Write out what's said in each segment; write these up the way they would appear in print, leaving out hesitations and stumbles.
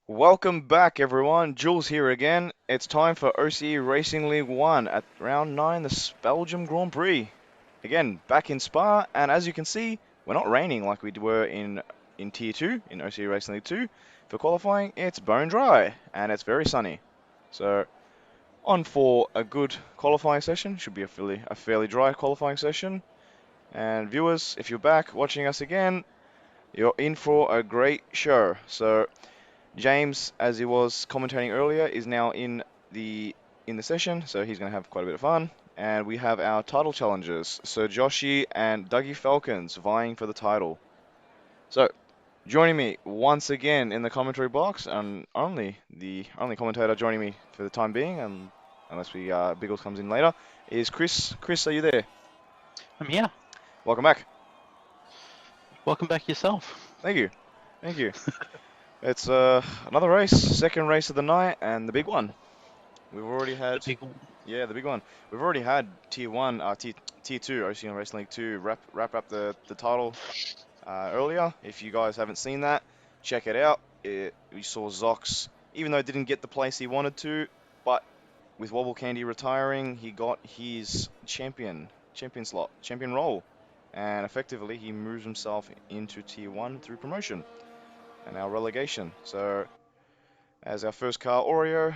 Welcome back, everyone. Jules here again. It's time for OCE Racing League 1 at round 9, the Belgian Grand Prix. Again, back in Spa, and as you can see, we're not raining like we were in Tier 2, in OCE Racing League 2. For qualifying, it's bone dry, and it's very sunny. So, on for a good qualifying session. Should be a fairly dry qualifying session. And viewers, if you're back watching us again, you're in for a great show. So, James, as he was commentating earlier, is now in the session, so he's going to have quite a bit of fun. And we have our title challengers, Sir Joshy and Dougie Falcons, vying for the title. So, joining me once again in the commentary box, and the only commentator joining me for the time being, and unless Biggles comes in later, is Chris. Chris, are you there? I'm here. Welcome back. Welcome back yourself. Thank you. Thank you. It's another race, second race of the night, and the big one. We've already The had, big one. yeah, the big one. We've already had Tier 1, Tier 2, OCE Racing League 2 wrap up the title earlier. If you guys haven't seen that, check it out. We saw Zox, even though he didn't get the place he wanted to, but with Wobble Candy retiring, he got his champion slot, champion role. And effectively, he moves himself into Tier 1 through promotion and our relegation. So, as our first car, Oreo,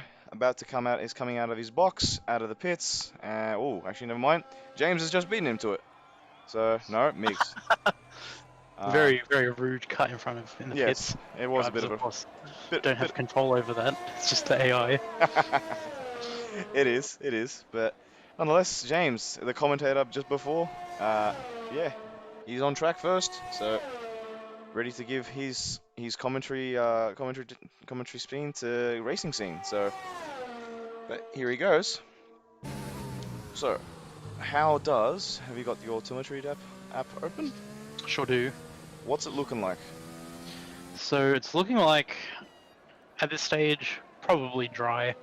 is coming out of his box, out of the pits. Oh, actually, never mind. James has just beaten him to it. So, no, Migs. Very, very rude cut in front of in the Yes, pits. it was a Drivers, bit of of course, a don't have control over that. It's just the AI. It is. But nonetheless, James, the commentator just before, yeah, he's on track first. So, ready to give his commentary spin to racing scene. So, but here he goes. So, have you got your telemetry app open? Sure do. What's it looking like? So it's looking like, at this stage, probably dry,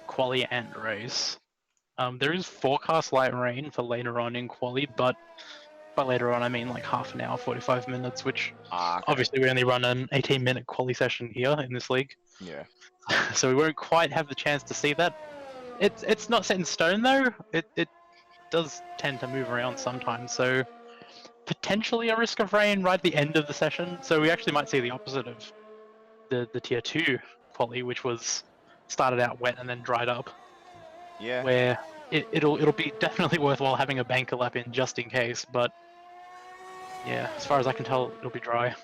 quali and race. There is forecast light rain for later on in quali, but by later on I mean like half an hour, 45 minutes, which Okay. obviously we only run an 18-minute quali session here in this league, Yeah. so we won't quite have the chance to see that. It's not set in stone though. It does tend to move around sometimes, so potentially a risk of rain right at the end of the session. So we actually might see the opposite of the tier 2 quali, which was started out wet and then dried up, Yeah. where it'll be definitely worthwhile having a banker lap in just in case. But yeah, as far as I can tell, it'll be dry.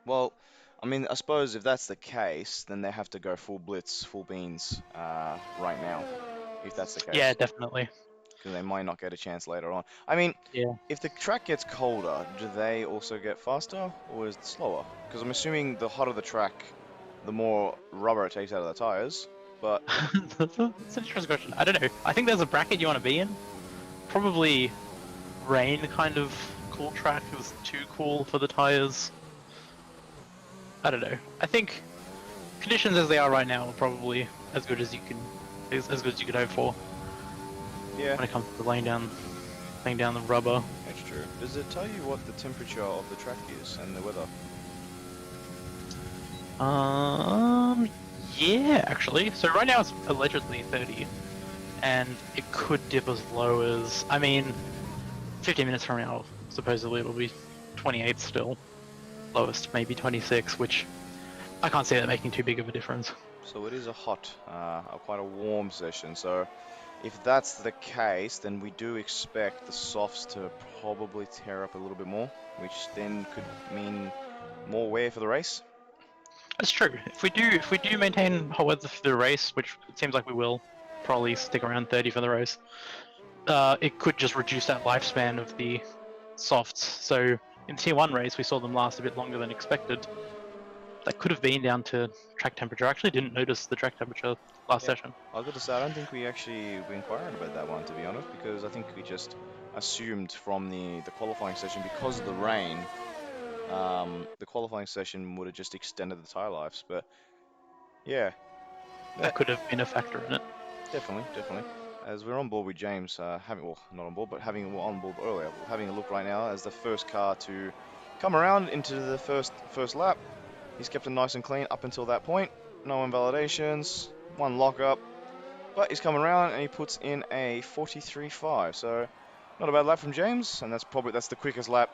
Well, I mean, I suppose if that's the case, then they have to go full blitz, full beans, right now. If that's the Yeah, case, definitely. because they might not get a chance later on. I mean, Yeah. if the track gets colder, do they also get faster, or is it slower? Because I'm assuming the hotter the track, the more rubber it takes out of the tires. But That's an interesting question. I don't know. I think there's a bracket you want to be in. Probably rain kind of cool track is too cool for the tires. I don't know. I think conditions as they are right now are probably as good as you can, as good as you could hope for yeah, when it comes to laying down the rubber. that's true. Does it tell you what the temperature of the track is and the weather? Um, yeah, actually. So right now it's allegedly 30, and it could dip as low as, I mean, 15 minutes from now, supposedly it'll be 28 still. Lowest maybe 26, which I can't see that making too big of a difference. So it is a quite a warm session. So if that's the case, then we do expect the softs to probably tear up a little bit more, which then could mean more wear for the race. That's true. If we do maintain hot weather for the race, which it seems like we will, probably stick around 30 for the race. It could just reduce that lifespan of the softs. So in the Tier 1 race, we saw them last a bit longer than expected. That could have been down to track temperature. I actually didn't notice the track temperature last Yeah, session. I was going to say I don't think we inquired about that one, to be honest, because I think we just assumed from the qualifying session, because of the rain, the qualifying session would have just extended the tire lives. But yeah, That could have been a factor in it. definitely. As we're on board with James, not on board, but well, on board earlier, we're having a look right now as the first car to come around into the first lap. He's kept it nice and clean up until that point. no invalidations, one lockup. But he's coming around and he puts in a 43.5. So not a bad lap from James, and that's the quickest lap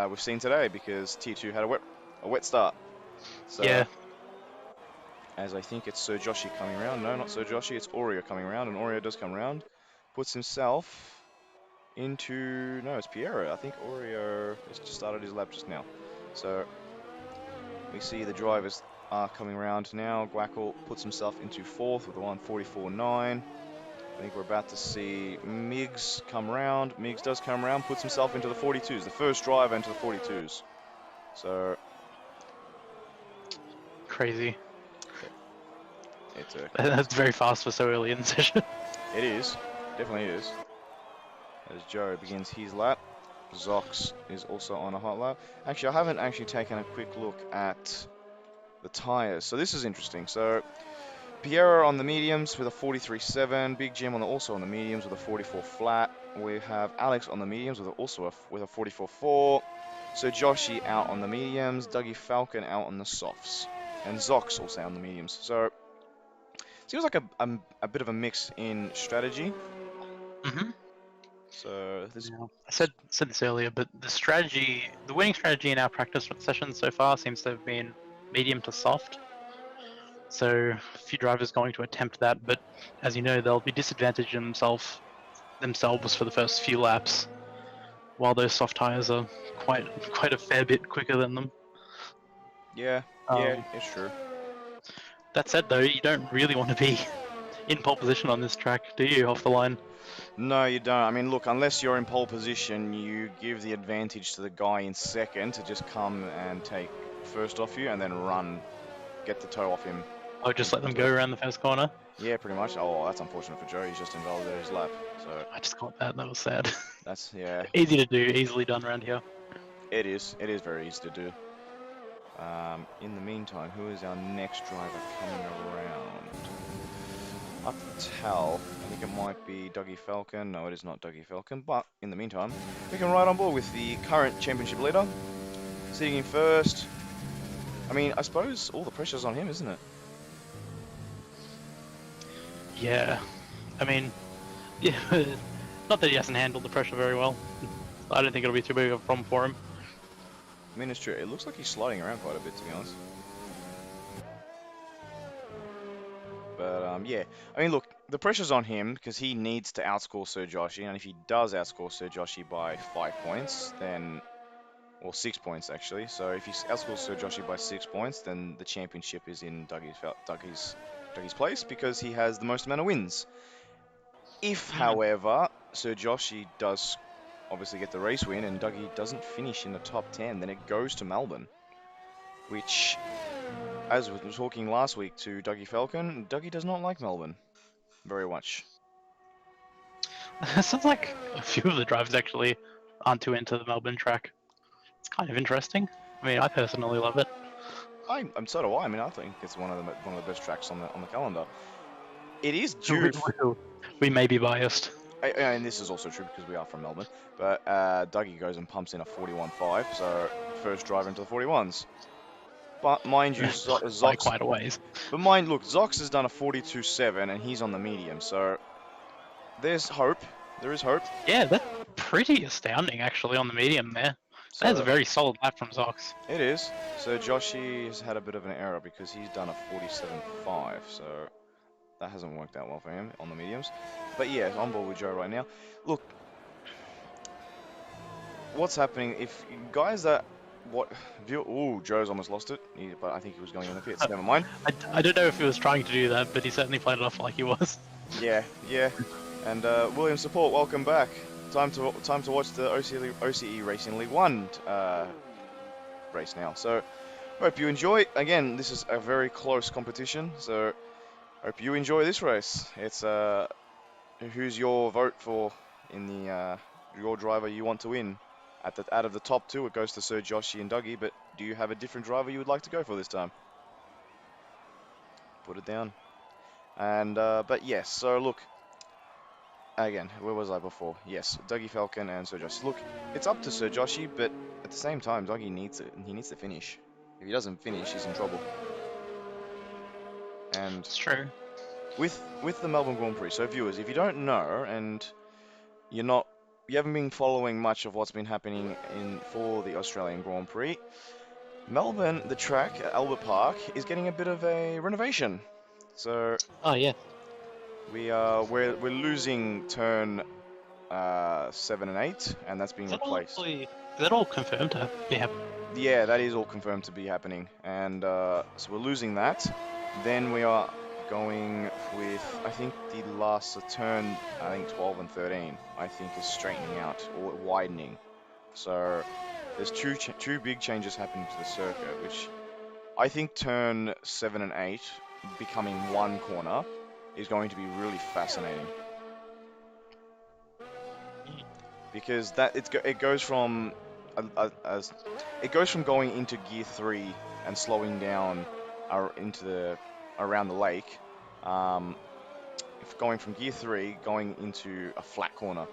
we've seen today because T2 had a wet start. So Yeah. as I think it's Sir Joshi coming around. No, not Sir Joshi, it's Oreo coming around, and Oreo does come around. Puts himself into, no, it's Piero. I think Oreo has just started his lap just now. So we see the drivers are coming around now. Guackle puts himself into fourth with a 144.9. I think we're about to see Miggs come around. Miggs does come around, puts himself into the 42s, the first driver into the 42s. So Crazy. it's a That's very fast for so early in the session. it is, definitely is. As Joe begins his lap, Zox is also on a hot lap. Actually, I haven't actually taken a quick look at the tires, so this is interesting. So Piero on the mediums with a 43.7, Big Jim also on the mediums with a 44 flat. We have Alex on the mediums with with a 44.4. So Joshi out on the mediums, Dougie Falcon out on the softs, and Zox also on the mediums. So seems like a bit of a mix in strategy. hmm So this, Yeah. I said this earlier, but the winning strategy in our practice sessions so far seems to have been medium to soft. So a few drivers going to attempt that, but as you know, they'll be disadvantaged themselves for the first few laps, while those soft tires are quite a fair bit quicker than them. yeah, yeah, Um, it's true. that said, though, you don't really want to be in pole position on this track, do you? Off the line. No, you don't. I mean, look, unless you're in pole position, you give the advantage to the guy in second to just come and take first off you and then run, get the toe off him I'll just let them into go it. around the first corner. Yeah, pretty much. Oh, that's unfortunate for Joe. He's just invalidated his lap. So I just got that. That was sad. that's, yeah, Easy to do, easily done around here. it is. It is very easy to do. In the meantime, who is our next driver coming around? Up to tell, I think it might be Dougie Falcon. No, it is not Dougie Falcon. But in the meantime, we can ride on board with the current championship leader, sitting in first. I mean, I suppose all the pressure's on him, isn't it? Yeah, I mean, yeah, not that he hasn't handled the pressure very well. I don't think it'll be too big of a problem for him. I mean, it's true. It looks like he's sliding around quite a bit, to be honest. But yeah, I mean, look, the pressure's on him because he needs to outscore Sir Joshi, and if he does outscore Sir Joshi by 5 points, then, or 6 points actually. So if he outscores Sir Joshi by 6 points, then the championship is in Dougie's place because he has the most amount of wins. If, however, Sir Joshi does obviously get the race win and Dougie doesn't finish in the top 10, then it goes to Melbourne, which, as we were talking last week to Dougie Falcon, Dougie does not like Melbourne very much. Sounds like a few of the drivers actually aren't too into the Melbourne track. It's kind of interesting. I mean, I personally love it. I'm so do I. I mean, I think it's one of the best tracks on the calendar. It is We, due. we may be biased. And this is also true because we are from Melbourne. But Dougie goes and pumps in a 41.5, so first driver into the 41s. But mind you, By Zox. quite a ways. But mind, look, Zox has done a 42.7 and he's on the medium, so there's hope. There is hope. Yeah, that's pretty astounding actually on the medium there. So That's a very solid lap from Zox. it is. So Joshi has had a bit of an error because he's done a 47.5, so that hasn't worked out well for him on the mediums. But yeah, on board with Joe right now. Look, what's happening if guys that ooh, Joe's almost lost it, but I think he was going in the pits. Never mind. I don't know if he was trying to do that, but he certainly played it off like he was. Yeah, yeah. And William Support, welcome back. Time to watch the OCE Racing League 1 race now. So hope you enjoy. Again, this is a very close competition, so hope you enjoy this race. It's who's your vote for in the your driver you want to win? Out of the top two, it goes to Sir Joshi and Dougie. But do you have a different driver you would like to go for this time? Put it down. And but yes. So look. Again, where was I before? Yes, Dougie Falcon and Sir Joshi. Look, it's up to Sir Joshi, but at the same time, Dougie needs it, and he needs to finish. If he doesn't finish, he's in trouble. And It's true. with the Melbourne Grand Prix, so viewers, if you don't know and you haven't been following much of what's been happening for the Australian Grand Prix, Melbourne, the track at Albert Park, is getting a bit of a renovation. So Oh yeah. we're losing turn 7 and 8, and that's being replaced. Is that all confirmed to be happening? Yeah, that is all confirmed to be happening, and so we're losing that. Then we are going with, I think, the last turn, I think 12 and 13, I think is straightening out or widening. So there's two big changes happening to the circuit, which I think turn 7 and 8 becoming one corner is going to be really fascinating. Because it goes from it goes from going into gear 3 and slowing down around the lake, if going from gear 3 going into a flat corner.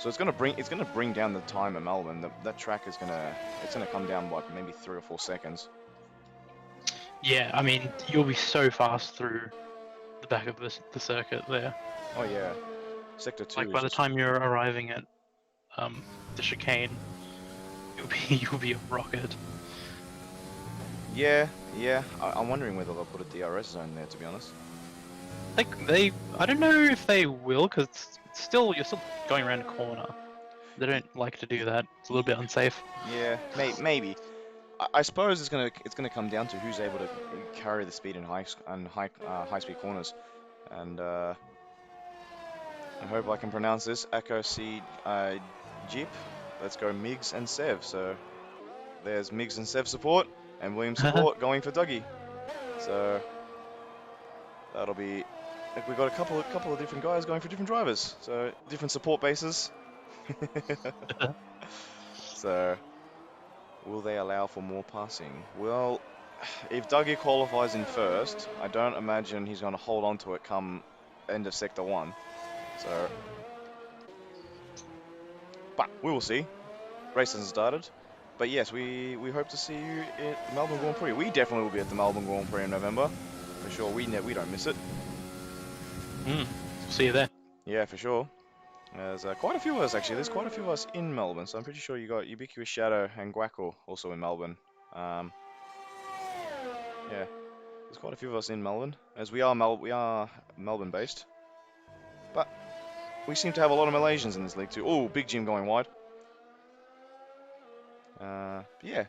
So it's gonna bring down the time at Melbourne. That track is gonna come down by maybe 3 or 4 seconds. Yeah, I mean, you'll be so fast through the back of the circuit there. Oh yeah, sector 2 Like is by the just time you're arriving at the chicane, you'll be a rocket. yeah. I'm wondering whether they'll put a DRS zone there, to be honest. I don't know if they will, because you're still going around a corner. They don't like to do that. It's a little bit unsafe. Yeah, maybe. I suppose it's gonna come down to who's able to carry the speed in high speed corners, and I hope I can pronounce this. Echo C Jeep. Let's go Migs and Sev. So there's Migs and Sev support, and William support going for Dougie. So that'll be. Like, we've got a couple of different guys going for different drivers, so different support bases. So will they allow for more passing? Well, if Dougie qualifies in first, I don't imagine he's going to hold on to it come end of Sector 1. So, but we will see. Race hasn't started. But yes, we hope to see you at the Melbourne Grand Prix. We definitely will be at the Melbourne Grand Prix in November. For sure, we don't miss it. See you there. Yeah, for sure. There's quite a few of us, actually. There's quite a few of us in Melbourne, so I'm pretty sure you got Ubiquitous Shadow and Guaco also in Melbourne. Yeah, there's quite a few of us in Melbourne, as we are Melbourne based. But we seem to have a lot of Malaysians in this league too. Oh, Big Jim going wide. Yeah.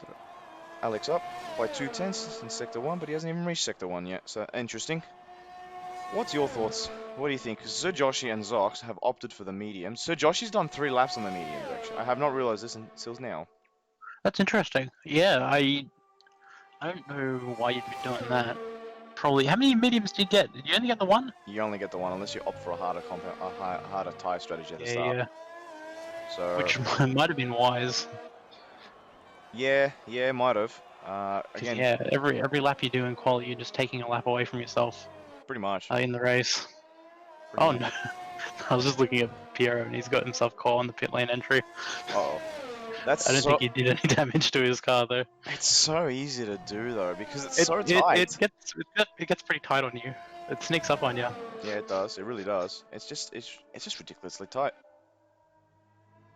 So, Alex up by 2/10 in Sector 1, but he hasn't even reached Sector 1 yet, so interesting. What's your thoughts? What do you think? Sir Joshi and Zox have opted for the medium. Sir Joshi's done 3 laps on the medium, actually. I have not realized this until now. That's interesting. Yeah, I don't know why you'd be doing that. Probably. How many mediums did you get? Did you only get the one? You only get the one unless you opt for a harder tyre strategy at the start. Yeah. So Which might have been wise. yeah, might have. Again, Yeah, every lap you do in quali, you're just taking a lap away from yourself pretty much. in the race. Pretty much. No. I was just looking at Piero and he's got himself caught on the pit lane entry. Uh-oh. I don't think he did any damage to his car though. It's so easy to do though because it's so tight. It gets pretty tight on you. It sneaks up on you. Yeah, it does. It really does. It's just ridiculously tight.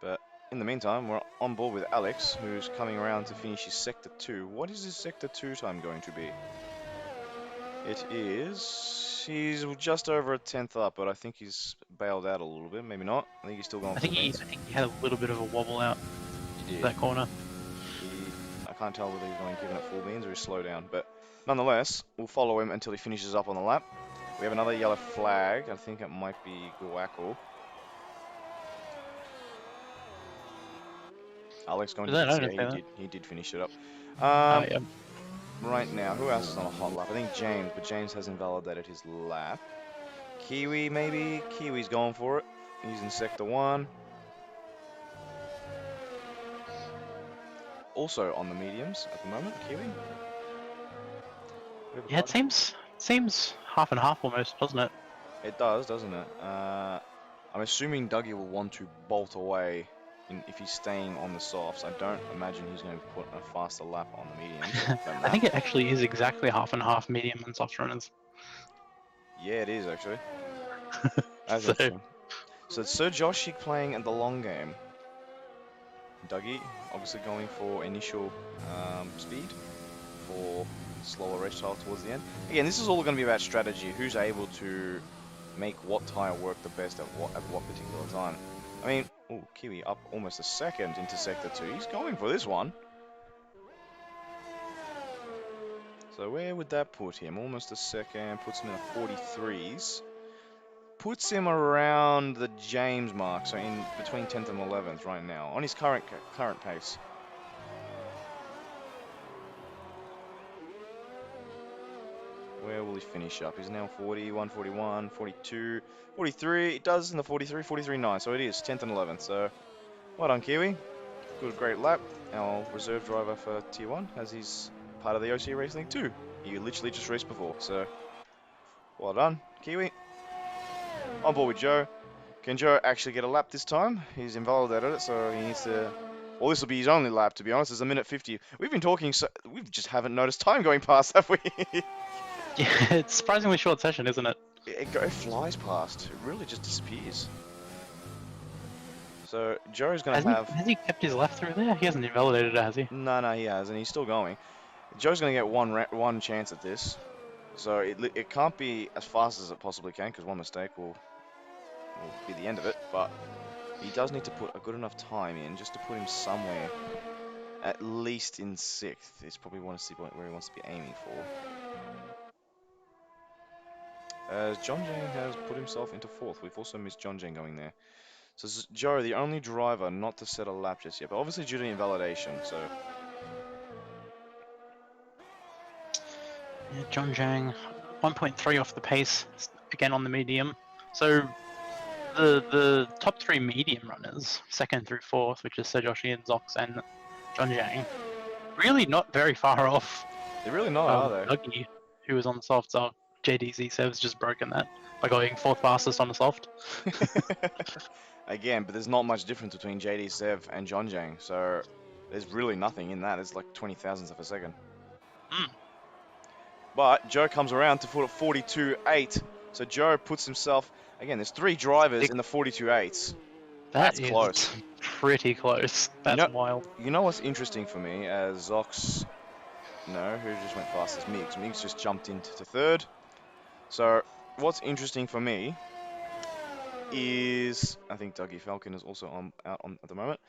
But in the meantime, we're on board with Alex, who's coming around to finish his Sector 2. What is his Sector 2 time going to be? It is... He's just over a 10th up, but I think he's bailed out a little bit. Maybe not. I think he's still going for the beans. I think he had a little bit of a wobble out that corner. I can't tell whether he's going giving it full beans or he's slow down, but nonetheless, we'll follow him until he finishes up on the lap. We have another yellow flag. I think it might be Guaco. Alex going to he did finish it up. Yeah. Right now, who else is on a hot lap? I think James, but James has invalidated his lap. Kiwi, maybe? Kiwi's going for it. He's in Sector 1. Also on the mediums at the moment, Kiwi. Yeah, it seems half and half almost, doesn't it? It does, doesn't it? I'm assuming Dougie will want to bolt away if he's staying on the softs. I don't imagine he's going to put a faster lap on the mediums than I that. think it actually is exactly half and half medium and soft runners. Yeah, it is actually. That's So interesting. So it's Sir Joshi playing at the long game. Dougie obviously going for initial speed for slower race style towards the end. Again, this is all going to be about strategy. Who's able to make what tyre work the best at what particular time. I mean, oh, Kiwi up almost a second into Sector 2. He's going for this one. So where would that put him? Almost a second. Puts him in the 43s. Puts him around the James mark, so in between 10th and 11th right now, on his current pace. Where will he finish up? He's now 41, 41, 42, 43. It does in the 43, 43.9, so it is 10th and 11th. So well done, Kiwi. Good, great lap. Our reserve driver for Tier 1, as he's part of the OCE Racing League too. He literally just raced before, so well done, Kiwi. On board with Joe. Can Joe actually get a lap this time? He's invalidated it, so he needs to... Well, this will be his only lap, to be honest. It's a minute 50. We've been talking, so we just haven't noticed time going past, have we? yeah, it's surprisingly short session, isn't it? It flies past. It really just disappears. So Joe's going to have... Has he kept his left through there? He hasn't invalidated it, has he? No, he has, and he's still going. Joe's going to get one chance at this. So it can't be as fast as it possibly can, because one mistake will be the end of it. But he does need to put a good enough time in just to put him somewhere, at least in 6th. It's probably where he wants to be aiming for. As John Jane has put himself into 4th. We've also missed John Jane going there. So this is Joe, the only driver not to set a lap just yet, but obviously due to invalidation, so... Yeah, John Jang, 1.3 off the pace, again on the medium. So the top 3 medium runners, 2nd through 4th, which is Sir Joshi and Zox and John Jang, really not very far off. They're really not, are they? Dougie, who was on the soft, so JDZ Sev's just broken that by going 4th fastest on the soft. Again, but there's not much difference between JD Sev and John Jang, so there's really nothing in that. It's like 20 thousandths of a second. Mm. But Joe comes around to put a 42.8. So Joe puts himself... Again, there's 3 drivers in the 42.8s. That's close. Pretty close. That's wild. You know what's interesting for me, as Zox... No, who just went fastest? Miggs. Miggs just jumped into 3rd. So, what's interesting for me is... I think Dougie Falcon is also out at the moment.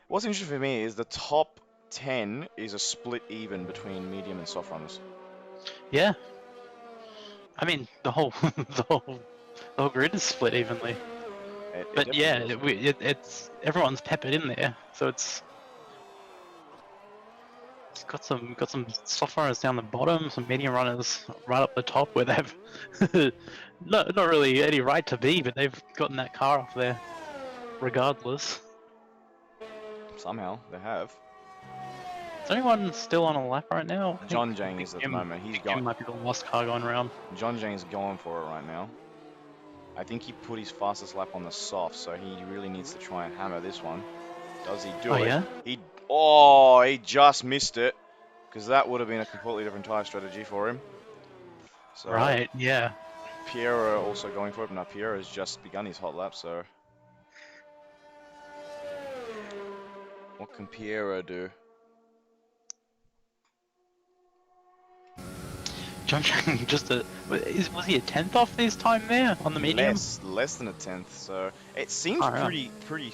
What's interesting for me is the top 10 is a split even between medium and soft runners. Yeah. I mean, the whole the whole grid is split evenly. But yeah, it's everyone's peppered in there, so it's got some soft runners down the bottom, some medium runners right up the top where they've not really any right to be, but they've gotten that car off there regardless. Somehow they have. Is anyone still on a lap right now? John Jang is at the moment. He's going. Might be the last car going around. John Jang's going for it right now. I think he put his fastest lap on the soft, so he really needs to try and hammer this one. Does he do it? Yeah? He just missed it, because that would have been a completely different tyre strategy for him. So, right, yeah. Piero also going for it, but now Piero has just begun his hot lap, so... What can Piero do? John Chang was he a 10th off this time there on the medium? Less than a 10th. So it seems pretty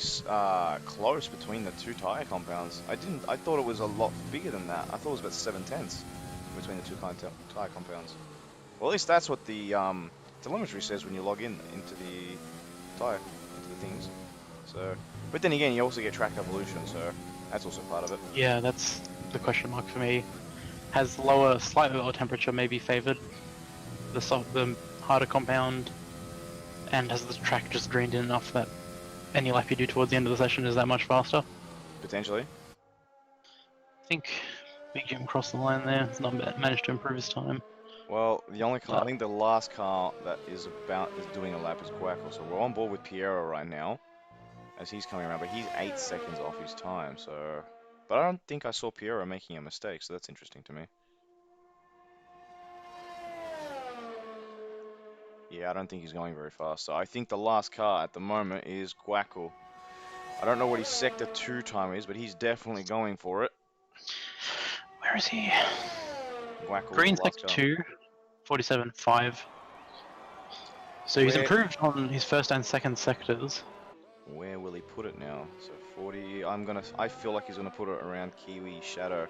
close between the 2 tyre compounds. I thought it was a lot bigger than that. I thought it was about 7/10 between the 2 tyre compounds. Well, at least that's what the telemetry says when you log into the tyre, into the things. So, but then again, you also get track evolution, so that's also part of it. Yeah, that's the question mark for me. Has slightly lower temperature maybe favoured the harder compound, and has the track just greened in enough that any lap you do towards the end of the session is that much faster? Potentially. I think Big Jim crossed the line there. He's not managed to improve his time. Well, the only car, I think the last car that is doing a lap is Guaco, so we're on board with Piero right now. as he's coming around, but he's 8 seconds off his time, so... But I don't think I saw Piero making a mistake, so that's interesting to me. Yeah, I don't think he's going very fast, so I think the last car at the moment is Guaco. I don't know what his Sector 2 time is, but he's definitely going for it. Where is he? Guaco was Green the last sector car. 2, 47.5. So he's Where, improved on his first and second sectors. where will he put it now? So 40, I feel like he's gonna put it around Kiwi Shadow.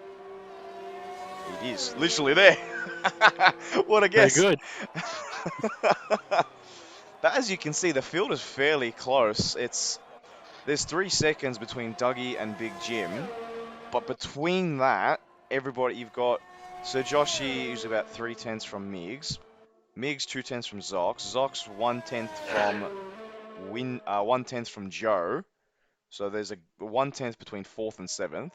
It is literally there. What a Very guess. good. But as you can see, the field is fairly close. There's 3 seconds between Dougie and Big Jim, but between that, everybody you've got Sir Joshi, who's about 3/10 from Migs, Migs 2/10 from Zox, Zox 1/10 from 1/10 from Joe. So there's a 1/10 between 4th and 7th.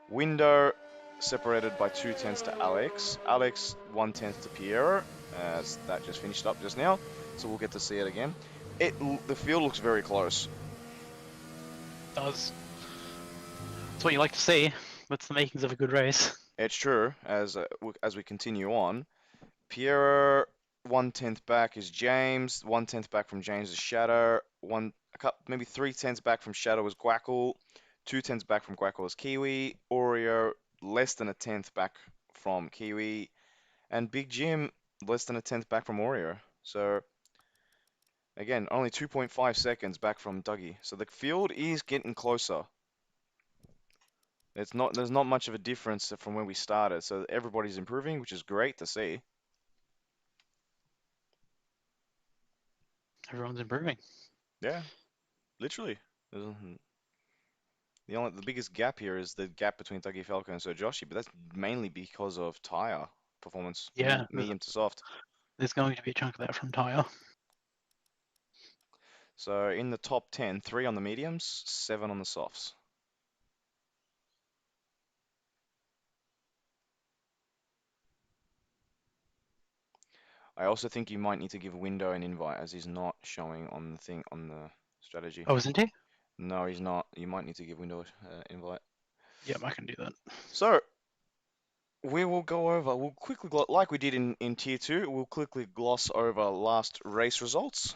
Window separated by 2/10 to Alex. Alex 1/10 to Piero, as that just finished up just now. So we'll get to see it again. The field looks very close. Does. That's what you like to see. That's the makings of a good race. It's true. As we continue on, Piero 1/10 back is James. 1/10 back from James is Shadow. Maybe 3/10 back from Shadow is Guackle. 2/10 back from Guackle is Kiwi. Oreo less than a 10th back from Kiwi, and Big Jim less than a 10th back from Oreo. So again, only 2.5 seconds back from Dougie. So the field is getting closer. There's not much of a difference from where we started. So everybody's improving, which is great to see. Everyone's improving. Yeah, literally. The biggest gap here is the gap between Dougie Falco and Sir Joshi, but that's mainly because of tire performance, Yeah, medium to soft. there's going to be a chunk of that from tyre. So in the top 10, 3 on the mediums, 7 on the softs. I also think you might need to give Window an invite, as he's not showing on the thing on the strategy. Oh, isn't he? No, he's not. You might need to give Window an invite. Yep, I can do that. So we will go over. We'll quickly, like we did in Tier 2, we'll quickly gloss over last race results.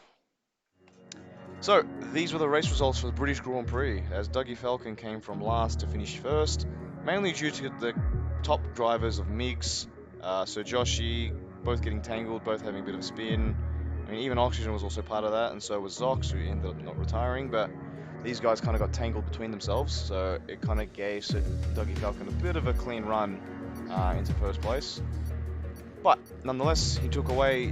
So, these were the race results for the British Grand Prix, as Dougie Falcon came from last to finish first, mainly due to the top drivers of Migs, Sir Joshi, both getting tangled, both having a bit of a spin. I mean, even Oxygen was also part of that, and so was Zox, who ended up not retiring, but these guys kind of got tangled between themselves, so it kind of gave Sir Dougie Falcon a bit of a clean run into first place. But nonetheless, he took away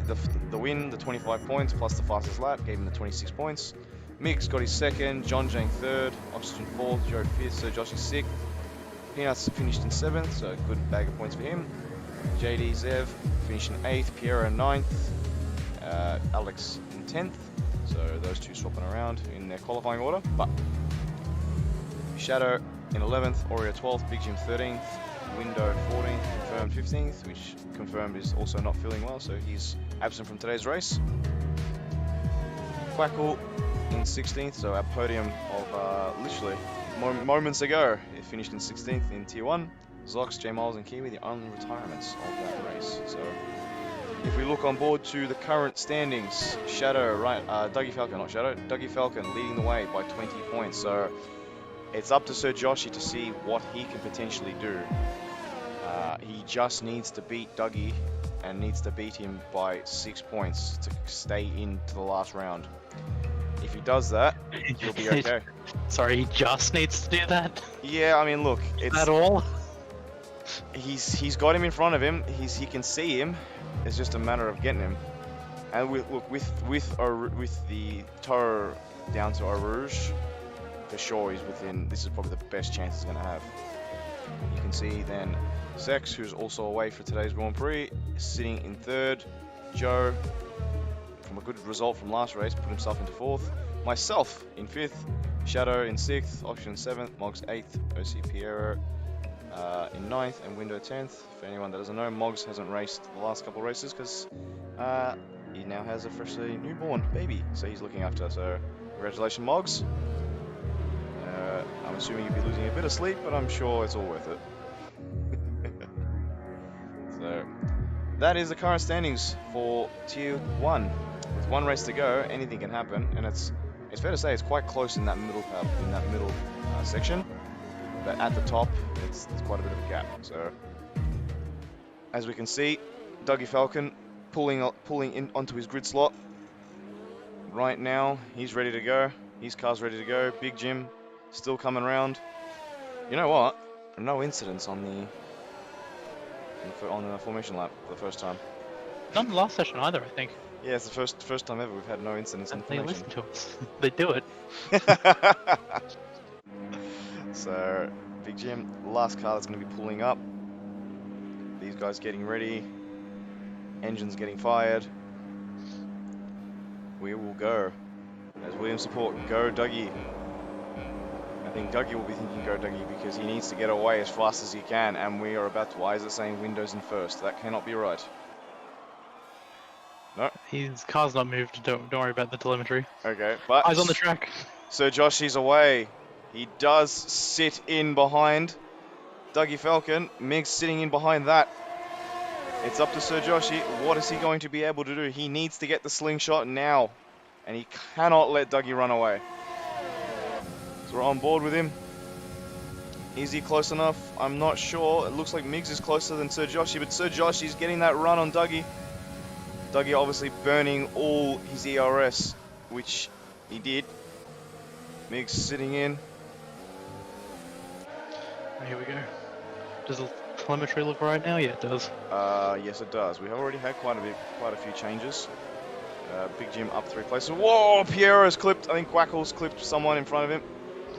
the win, the 25 points, plus the fastest lap, gave him the 26 points. Migs got his second, John Jane third, Oxygen fourth, Joe fifth, so Josh is sixth. Peanuts finished in seventh, so a good bag of points for him. JD Zev finished in eighth, Piero in ninth, Alex in 10th. So those two swapping around in their qualifying order. But Shadow in 11th, Oreo 12th, Big Jim 13th. Window 14th, confirmed 15th, which confirmed is also not feeling well, so he's absent from today's race. Quackle in 16th, so our podium of literally moments ago, it finished in 16th in Tier 1. Zox, J Miles, and Kiwi, the only retirements of that race. So if we look on board to the current standings, Shadow, Dougie Falcon, not Shadow, Dougie Falcon leading the way by 20 points. So it's up to Sir Joshi to see what he can potentially do. He just needs to beat Dougie and needs to beat him by 6 points to stay into the last round. If he does that, he'll be okay. Sorry, he just needs to do that? Yeah, I mean, look, Is that all? He's got him in front of him. He can see him. It's just a matter of getting him. And with the tow down to Eau Rouge, for sure he's within. This is probably the best chance he's going to have. You can see then Sex, who's also away for today's Grand Prix, sitting in third. Joe, from a good result from last race, put himself into fourth. Myself in fifth. Shadow in sixth. Oxygen seventh. Moggs eighth. OC Piero in ninth, and Window 10th. For anyone that doesn't know, Moggs hasn't raced the last couple of races because he now has a freshly newborn baby, so he's looking after. So congratulations, Moggs. assuming you'd be losing a bit of sleep, but I'm sure it's all worth it. So, that is the current standings for Tier 1. With one race to go, anything can happen, and it's fair to say it's quite close in that middle section, but at the top, it's quite a bit of a gap. So, as we can see, Dougie Falcon pulling in onto his grid slot. Right now, he's ready to go. His car's ready to go. Big Jim still coming around. You know what? No incidents on the formation lap for the first time. Not in the last session either, I think. Yeah, it's the first time ever we've had no incidents on the They formation. listen to us. They do it. So, Big Jim, last car that's going to be pulling up. These guys getting ready. Engines getting fired. We will go. As William support, go Dougie. I think Dougie will be thinking go Dougie because he needs to get away as fast as he can, and we are about to, why is it saying Windows in first? That cannot be right. No? His car's not moved, don't worry about the telemetry. Okay, but... Eyes on the track. So Joshy's away. He does sit in behind Dougie Falcon. Mig's sitting in behind that. It's up to Sir Joshi. What is he going to be able to do? He needs to get the slingshot now. And he cannot let Dougie run away. So we're on board with him. Is he close enough? I'm not sure. It looks like Migs is closer than Sir Joshi, but Sir Joshi's getting that run on Dougie. Dougie obviously burning all his ERS, which he did. Migs sitting in. Here we go. Does the telemetry look right now? Yeah, it does. Yes, it does. We have already had quite a few changes. Big Jim up 3 places. Whoa! Piero's clipped. I think Quackle's clipped someone in front of him.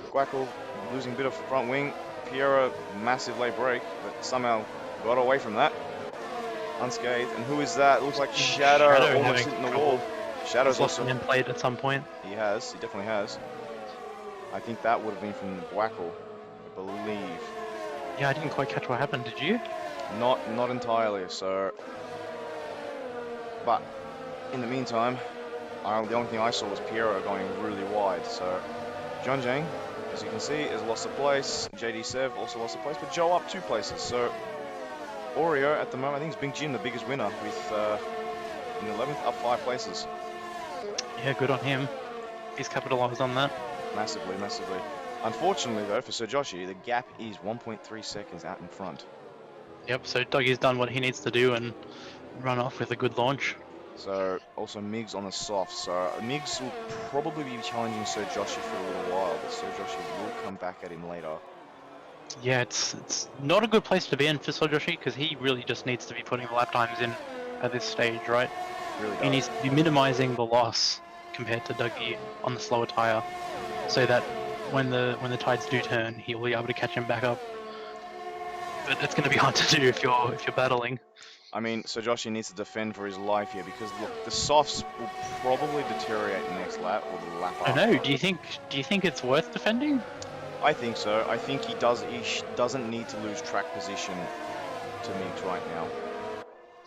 Quackle losing a bit of front wing. Piero, massive late break, but somehow got away from that. Unscathed. And who is that? It looks like Shadow almost hitting the wall. Shadow's also been played at some point. He has. He definitely has. I think that would have been from Quackle, I believe. Yeah, I didn't quite catch what happened. Did you? Not entirely. So, but in the meantime, the only thing I saw was Piero going really wide. So, John Jang, as you can see, has lost a place. JD Sev also lost a place, but Joe up 2 places. So, Oreo at the moment, I think it's Big Jim, the biggest winner, with in 11th, up 5 places. Yeah, good on him. He's capitalised on that. Massively, massively. Unfortunately, though, for Sir Joshi, the gap is 1.3 seconds out in front. Yep, so Dougie's done what he needs to do and run off with a good launch. So, also Migs on the soft. So, Migs will probably be challenging Sir Joshi for a little while, but Sir Joshi will come back at him later. Yeah, it's not a good place to be in for Sir Joshi because he really just needs to be putting the lap times in at this stage, right? Really does. He needs to be minimizing the loss compared to Dougie on the slower tyre, so that when the tides do turn, he'll be able to catch him back up. But it's going to be hard to do if you're battling. I mean, Sir Joshi needs to defend for his life here because look, the softs will probably deteriorate next lap or the lap after. I don't know. Do you think it's worth defending? I think so. I think he doesn't need to lose track position to Migs right now.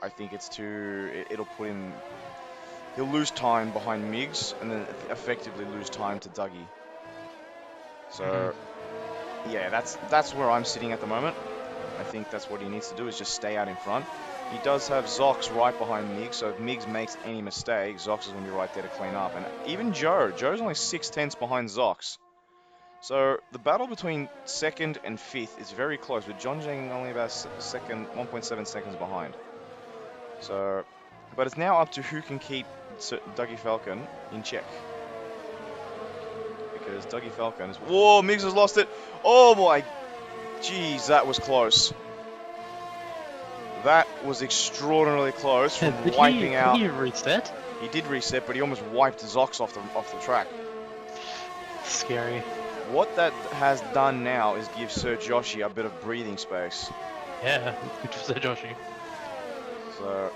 I think it'll put him. He'll lose time behind Migs and then effectively lose time to Dougie. So, yeah, that's where I'm sitting at the moment. I think that's what he needs to do is just stay out in front. He does have Zox right behind Migs, so if Migs makes any mistake, Zox is going to be right there to clean up. And even Joe's only 6/10 behind Zox. So the battle between 2nd and 5th is very close, with John Jang only about 1.7 seconds behind. So, but it's now up to who can keep Dougie Falcon in check. Because Dougie Falcon is... Whoa, Migs has lost it. Oh my... Jeez, that was close. That was extraordinarily close from wiping out... Did he reset? He did reset, but he almost wiped Zox off the track. Scary. What that has done now is give Sir Joshi a bit of breathing space. Yeah, good for Sir Joshi. So...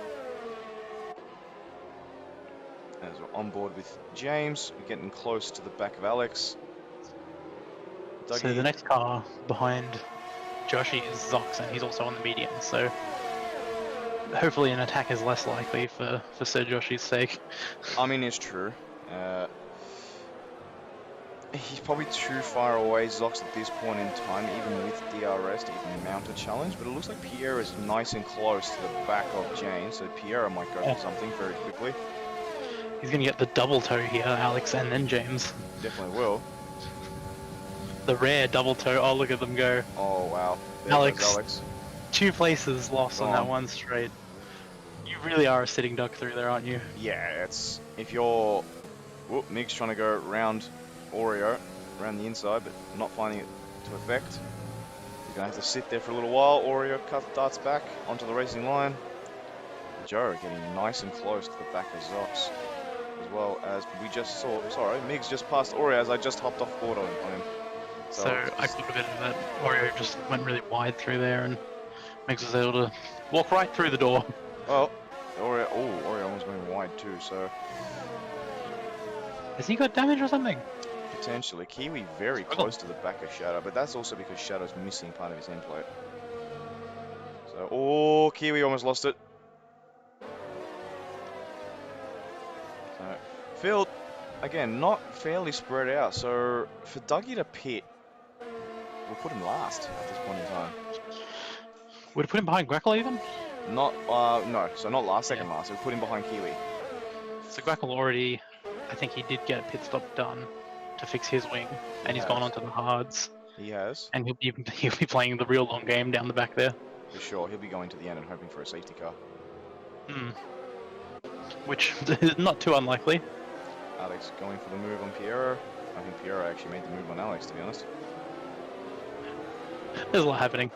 as we're on board with James, we're getting close to the back of Alex. Dougie. So the next car behind Joshi is Zox, and he's also on the medium, so hopefully an attack is less likely for Sir Joshi's sake. I mean, it's true. He's probably too far away, Zox, at this point in time, even with DRS to even mount a challenge. But it looks like Pierre is nice and close to the back of James, so Pierre might go for something very quickly. He's gonna get the double toe here, Alex, and then James. Definitely will. The rare double toe. Oh, look at them go. Oh, wow. There Alex. goes Alex. 2 places lost on that Gone. one straight. You really are a sitting duck through there, aren't you? Yeah, it's... If you're... Whoop, Mig's trying to go around Oreo, around the inside, but not finding it to effect. He's going to have to sit there for a little while. Oreo darts back onto the racing line. Joe getting nice and close to the back of Zox, as well as we just saw. Sorry, Migs just passed Oreo as I just hopped off board on him. So I caught a bit of that. Oreo just went really wide through there, and Migs was able to walk right through the door. Well, Oreo almost went wide too, so Has he got damage or something? potentially Kiwi very close to the back of Shadow, but that's also because Shadow's missing part of his end plate. So, oh, Kiwi almost lost it. So, field, again, not fairly spread out, so for Dougie to pit, we'll put him last at this point in time. Would it put him behind Grackle even? Not, no, so not last, second last, so we put him behind Kiwi. So Grackle already, I think he did get a pit stop done to fix his wing, and he's gone onto the hards. He has. And he'll be playing the real long game down the back there. For sure, he'll be going to the end and hoping for a safety car. Which is not too unlikely. Alex going for the move on Piero. I think Piero actually made the move on Alex, to be honest. There's a lot happening.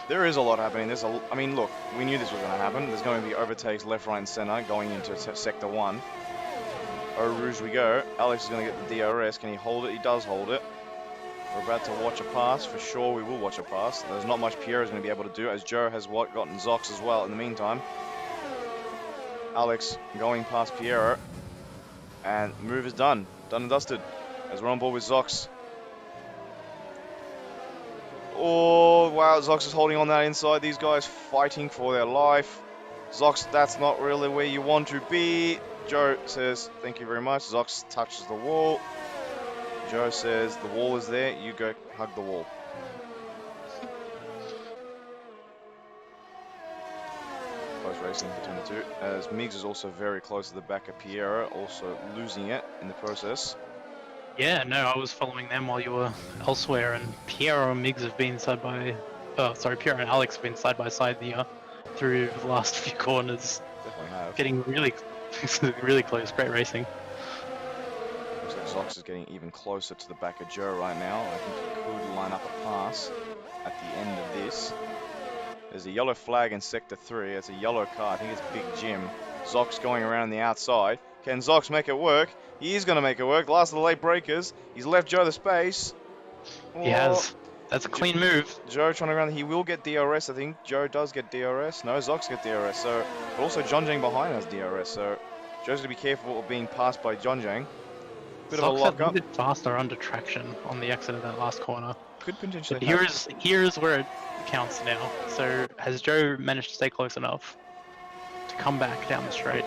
There is a lot happening. I mean, look, we knew this was going to happen. There's going to be overtakes left, right, and center going into Sector 1. Au Rouge we go. Alex is going to get the DRS. Can he hold it? He does hold it. We're about to watch a pass. For sure, we will watch a pass. There's not much Pierre is going to be able to do, as Joe has gotten Zox as well in the meantime. Alex going past Piero. And the move is done. Done and dusted. As we're on board with Zox. Oh, wow. Zox is holding on that inside. These guys fighting for their life. Zox, that's not really where you want to be. Joe says, thank you very much. Zox touches the wall. Joe says, the wall is there. You go hug the wall. Close racing between the two. As Miggs is also very close to the back of Piero, also losing it in the process. Yeah, no, I was following them while you were elsewhere, and Piero and Miggs have been Piero and Alex have been side by side through the last few corners. Definitely have. Getting really, really close. Great racing. Looks like Zox is getting even closer to the back of Joe right now. I think he could line up a pass at the end of this. There's a yellow flag in Sector 3. It's a yellow car. I think it's Big Jim. Zox going around the outside. Can Zox make it work? He is going to make it work. Last of the late breakers. He's left Joe the space. He has. That's a clean move. Joe trying to run. He will get DRS, I think. Joe does get DRS. No, Zox get DRS. So, but also John Jang behind has DRS. So, Joe's going to be careful of being passed by John Jang. Bit of a lock up. A bit faster under traction on the exit of that last corner. Could potentially. Here's where it counts now. So, has Joe managed to stay close enough to come back down the straight?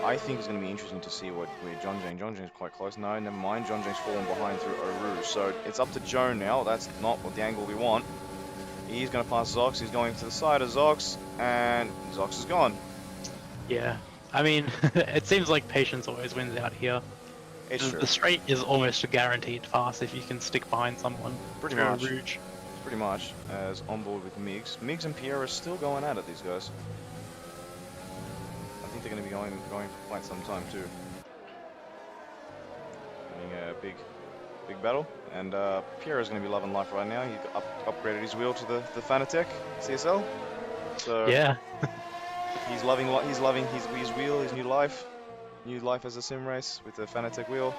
I think it's going to be interesting to see where John Jang's quite close. No, never mind. John Jang's fallen behind through Au Rouge. So it's up to Joe now. That's not what the angle we want. He's going to pass Zox. He's going to the side of Zox. And Zox is gone. Yeah. I mean, it seems like patience always wins out here. It's true. The straight is almost a guaranteed pass if you can stick behind someone. Pretty much. Rouge. Pretty much. As on board with Miggs. Miggs and Pierre are still going at it, these guys. I think they're going to be going for quite some time too. Having a big battle, and Pierre is going to be loving life right now. He upgraded his wheel to the Fanatec CSL, so yeah, he's loving his wheel, his new life as a sim race with the Fanatec wheel.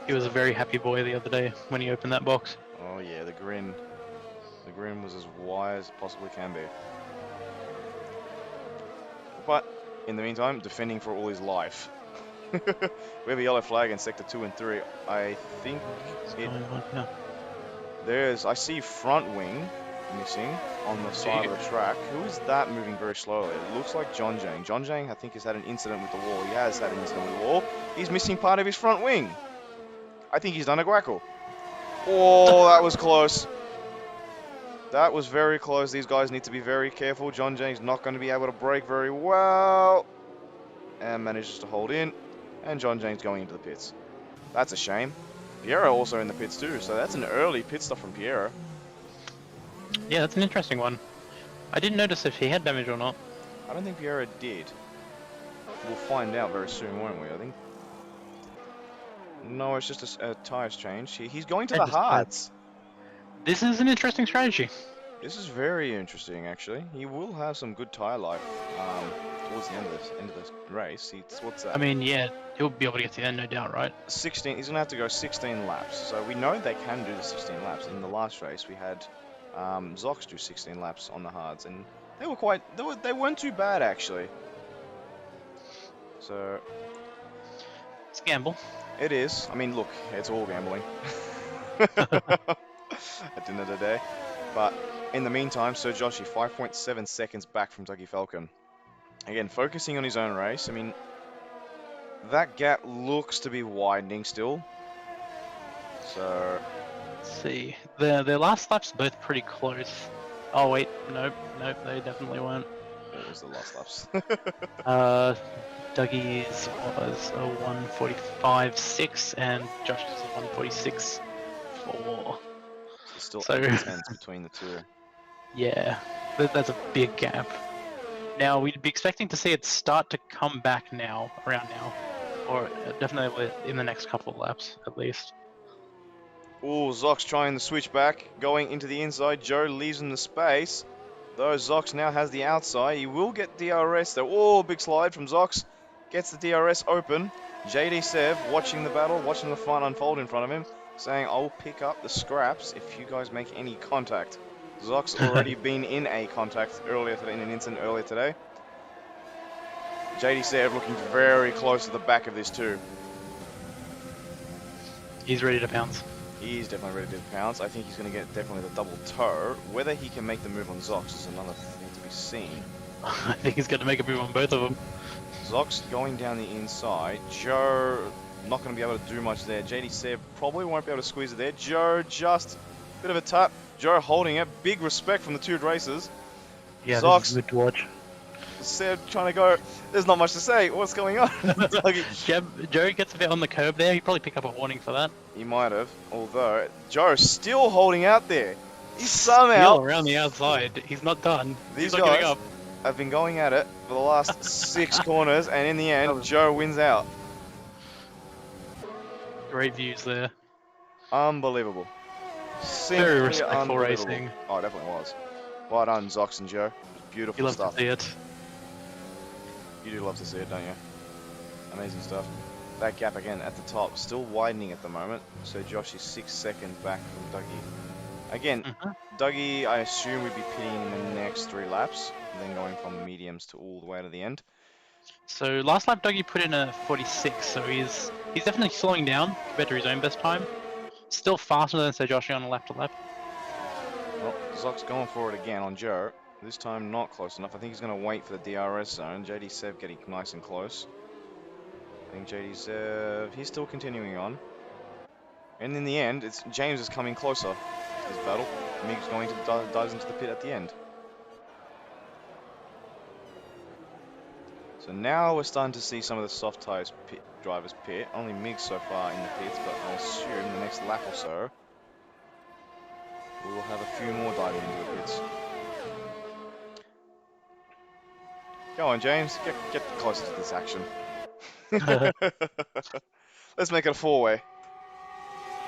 He was a very happy boy the other day when he opened that box. Oh yeah, the grin was as wide as it possibly can be. But in the meantime, defending for all his life. We have a yellow flag in Sector 2 and 3. I think I see front wing missing on the side of the track. Who is that moving very slowly? It looks like John Jang. John Jang, I think, has had an incident with the wall. He has had an incident with the wall. He's missing part of his front wing. I think he's done a guackle. Oh, that was close. That was very close. These guys need to be very careful. John James not going to be able to brake very well. And manages to hold in. And John James going into the pits. That's a shame. Piero also in the pits too, so that's an early pit stop from Piero. Yeah, that's an interesting one. I didn't notice if he had damage or not. I don't think Piero did. We'll find out very soon, won't we? I think. No, it's just a tyres change. He's going to the hards. This is an interesting strategy. This is very interesting, actually. He will have some good tyre life towards the end of this race. What's that? I mean, yeah, he'll be able to get to the end, no doubt, right? 16. He's gonna have to go 16 laps. So we know they can do the 16 laps. In the last race, we had Zox do 16 laps on the hards, and they were they weren't too bad actually. So It's a gamble. it is. I mean, look, it's all gambling at the end of the day. But in the meantime, Sir Joshi 5.7 seconds back from Dougie Falcon. Again, focusing on his own race. I mean, that gap looks to be widening still. So Let's see. Their last lap's both pretty close. Oh wait, nope, they definitely weren't. what was the last laps? Dougie's was a 1:45.6 and Josh's was a 1:46.4. Still So 8 tenths between the two. yeah, that's a big gap. Now we'd be expecting to see it start to come back now, around now, or definitely in the next couple of laps at least. Oh, Zox trying the switch back, going into the inside. Joe leaves him the space. Though Zox now has the outside, he will get DRS though. Oh, big slide from Zox. Gets the DRS open. JD Sev watching the battle, watching the fun unfold in front of him, saying, I'll pick up the scraps if you guys make any contact. Zox already been in a contact earlier today, in an incident earlier today. JD Sev looking very close to the back of this too. He's ready to pounce. He's definitely ready to pounce. I think he's going to get definitely the double toe. Whether he can make the move on Zox is another thing to be seen. I think he's going to make a move on both of them. Zox going down the inside. Joe not going to be able to do much there. JD Seb probably won't be able to squeeze it there. Joe just a bit of a tap. Joe holding it. Big respect from the two racers. Yeah, Zox, this is good to watch. Seb trying to go. There's not much to say. What's going on? Joe gets a bit on the curb there. He'd probably pick up a warning for that. He might have. Although, Joe's still holding out there. He's somehow... Still around the outside. He's not done. These He's not giving guys up. have been going at it for the last 6 corners, and in the end, Joe wins out. Great views there. Unbelievable. Simply Very respectful unbelievable. racing. Oh, it definitely was. Well done, Zox and Joe. Beautiful You love stuff. to see it. You do love to see it, don't you? Amazing stuff. That gap again at the top, still widening at the moment. So Josh is 6 seconds back from Dougie. Again, Dougie, I assume we'd be pitting in the next 3 laps, and then going from mediums to all the way to the end. So last lap Dougie put in a 46, so he's definitely slowing down compared to his own best time. Still faster than Sir Joshi on a lap to lap. Well, Zock's going for it again on Joe. This time not close enough. I think he's going to wait for the DRS zone. JD Sev getting nice and close. I think JD Sev, he's still continuing on. And in the end, it's James is coming closer to this battle. Mig's going to dives into the pit at the end. So now we're starting to see some of the soft tyres drivers pit. Only Mig so far in the pits, but I assume the next lap or so we will have a few more diving into the pits. Go on, James. Get closer to this action. Let's make it a 4-way.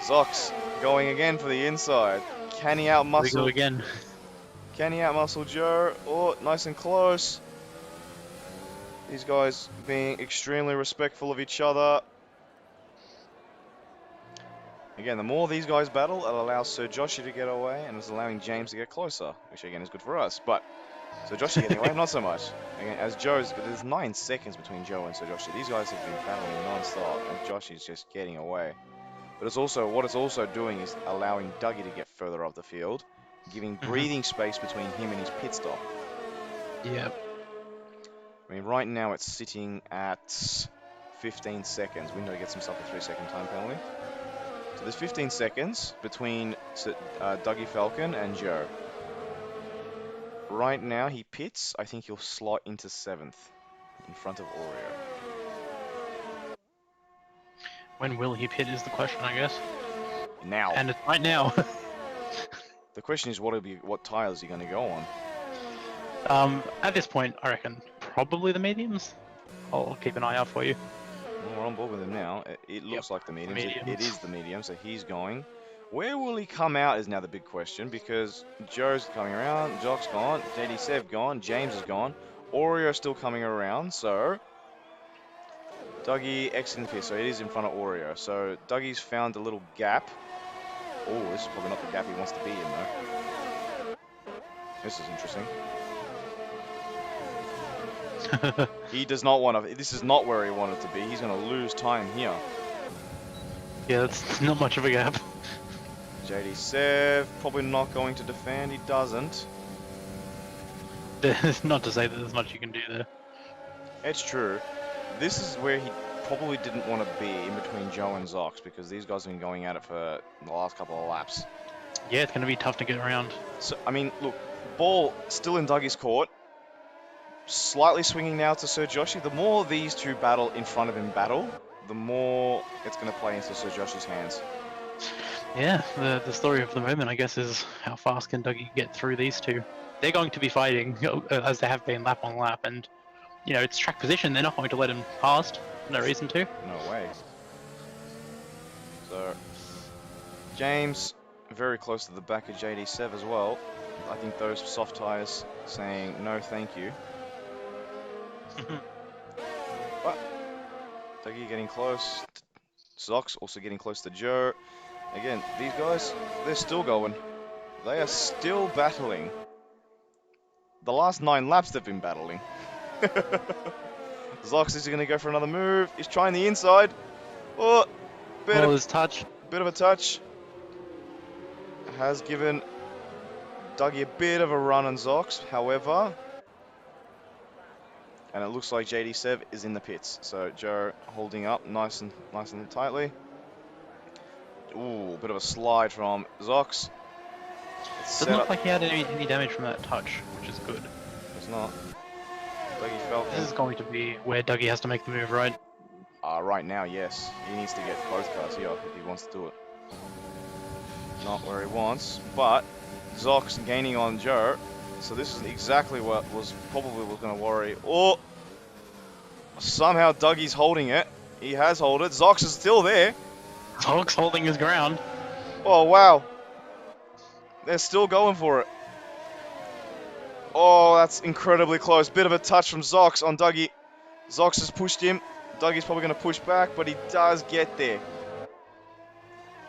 Zox going again for the inside. Can he outmuscle? We go again. Can he outmuscle Joe? Oh, nice and close. These guys being extremely respectful of each other. Again, the more these guys battle, it allows Sir Joshi to get away, and it's allowing James to get closer, which again is good for us. But Sir Joshi getting away, not so much. Again, as there's 9 seconds between Joe and Sir Joshi. These guys have been battling non-stop, and Joshi's just getting away. But what it's also doing is allowing Dougie to get further up the field, giving breathing space between him and his pit stop. Yep. I mean, right now it's sitting at 15 seconds. Window gets himself a 3-second time penalty. So there's 15 seconds between Dougie Falcon and Joe. Right now he pits. I think he'll slot into 7th in front of Oreo. When will he pit is the question, I guess. Now. And it's right now. The question is what tires is he going to go on? At this point, I reckon probably the mediums. I'll keep an eye out for you. Well, we're on board with him now. It looks like the mediums. It is the medium, so he's going. Where will he come out is now the big question, because Joe's coming around, Jock's gone, JD Sev gone, James is gone, Oreo still coming around, so Dougie exiting the pit, so it is in front of Oreo. So Dougie's found a little gap. Oh, this is probably not the gap he wants to be in, though. This is interesting. He does not want to. This is not where he wanted to be. He's going to lose time here. Yeah, that's not much of a gap. JD Sev probably not going to defend. He doesn't. Not to say that there's much you can do there. It's true. This is where he probably didn't want to be, in between Joe and Zox, because these guys have been going at it for the last couple of laps. Yeah, it's going to be tough to get around. So, I mean, look, ball still in Dougie's court. Slightly swinging now to Sir Joshi. The more these two battle in front of him the more it's going to play into Sir Joshi's hands. Yeah, the story of the moment, I guess, is how fast can Dougie get through these two. They're going to be fighting, as they have been lap on lap, and, you know, it's track position. They're not going to let him past. No reason to. No way. So, James, very close to the back of JD Sev as well. I think those soft tires saying no thank you. But Dougie getting close. Zox also getting close to Joe. Again, these guys, they're still going. They are still battling. The last 9 laps they've been battling. Zox is going to go for another move. He's trying the inside. Oh, bit of a touch. Has given Dougie a bit of a run on Zox, however. And it looks like JD Sev is in the pits. So Joe holding up nice and tightly. Ooh, bit of a slide from Zox. Doesn't look like he had any damage from that touch, which is good. It's not. Dougie Falcon. This is going to be where Dougie has to make the move, right? Right now, yes. He needs to get both cars here if he wants to do it. Not where he wants, but Zox gaining on Joe. So this is exactly what was going to worry. Oh! Somehow Dougie's holding it. He has hold it. Zox is still there. Zox holding his ground. Oh, wow. They're still going for it. Oh, that's incredibly close. Bit of a touch from Zox on Dougie. Zox has pushed him. Dougie's probably going to push back, but he does get there.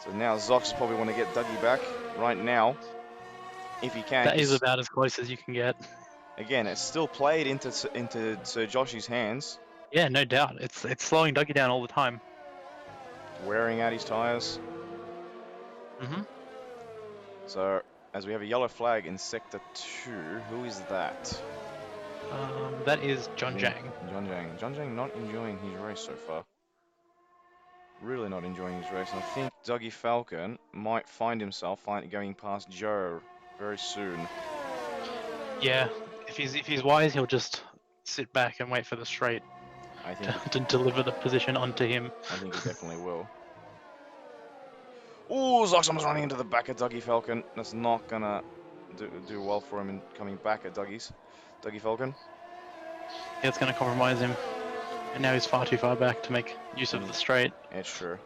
So now Zox probably want to get Dougie back right now. If he can. That is about as close as you can get. Again, it's still played into Sir Joshi's hands. Yeah, no doubt. It's slowing Dougie down all the time. Wearing out his tyres. Mm-hmm. So, as we have a yellow flag in Sector 2, who is that? That is John Jang. John Jang not enjoying his race so far. Really not enjoying his race. And I think Dougie Falcon might find himself going past Joe very soon. Yeah, if he's wise, he'll just sit back and wait for the straight. I think to deliver the position onto him. I think he definitely will. Ooh, Zox almost running into the back of Dougie Falcon. That's not gonna do well for him in coming back at Dougie Falcon. Yeah, it's gonna compromise him. And now he's far too far back to make use of the straight. It's true.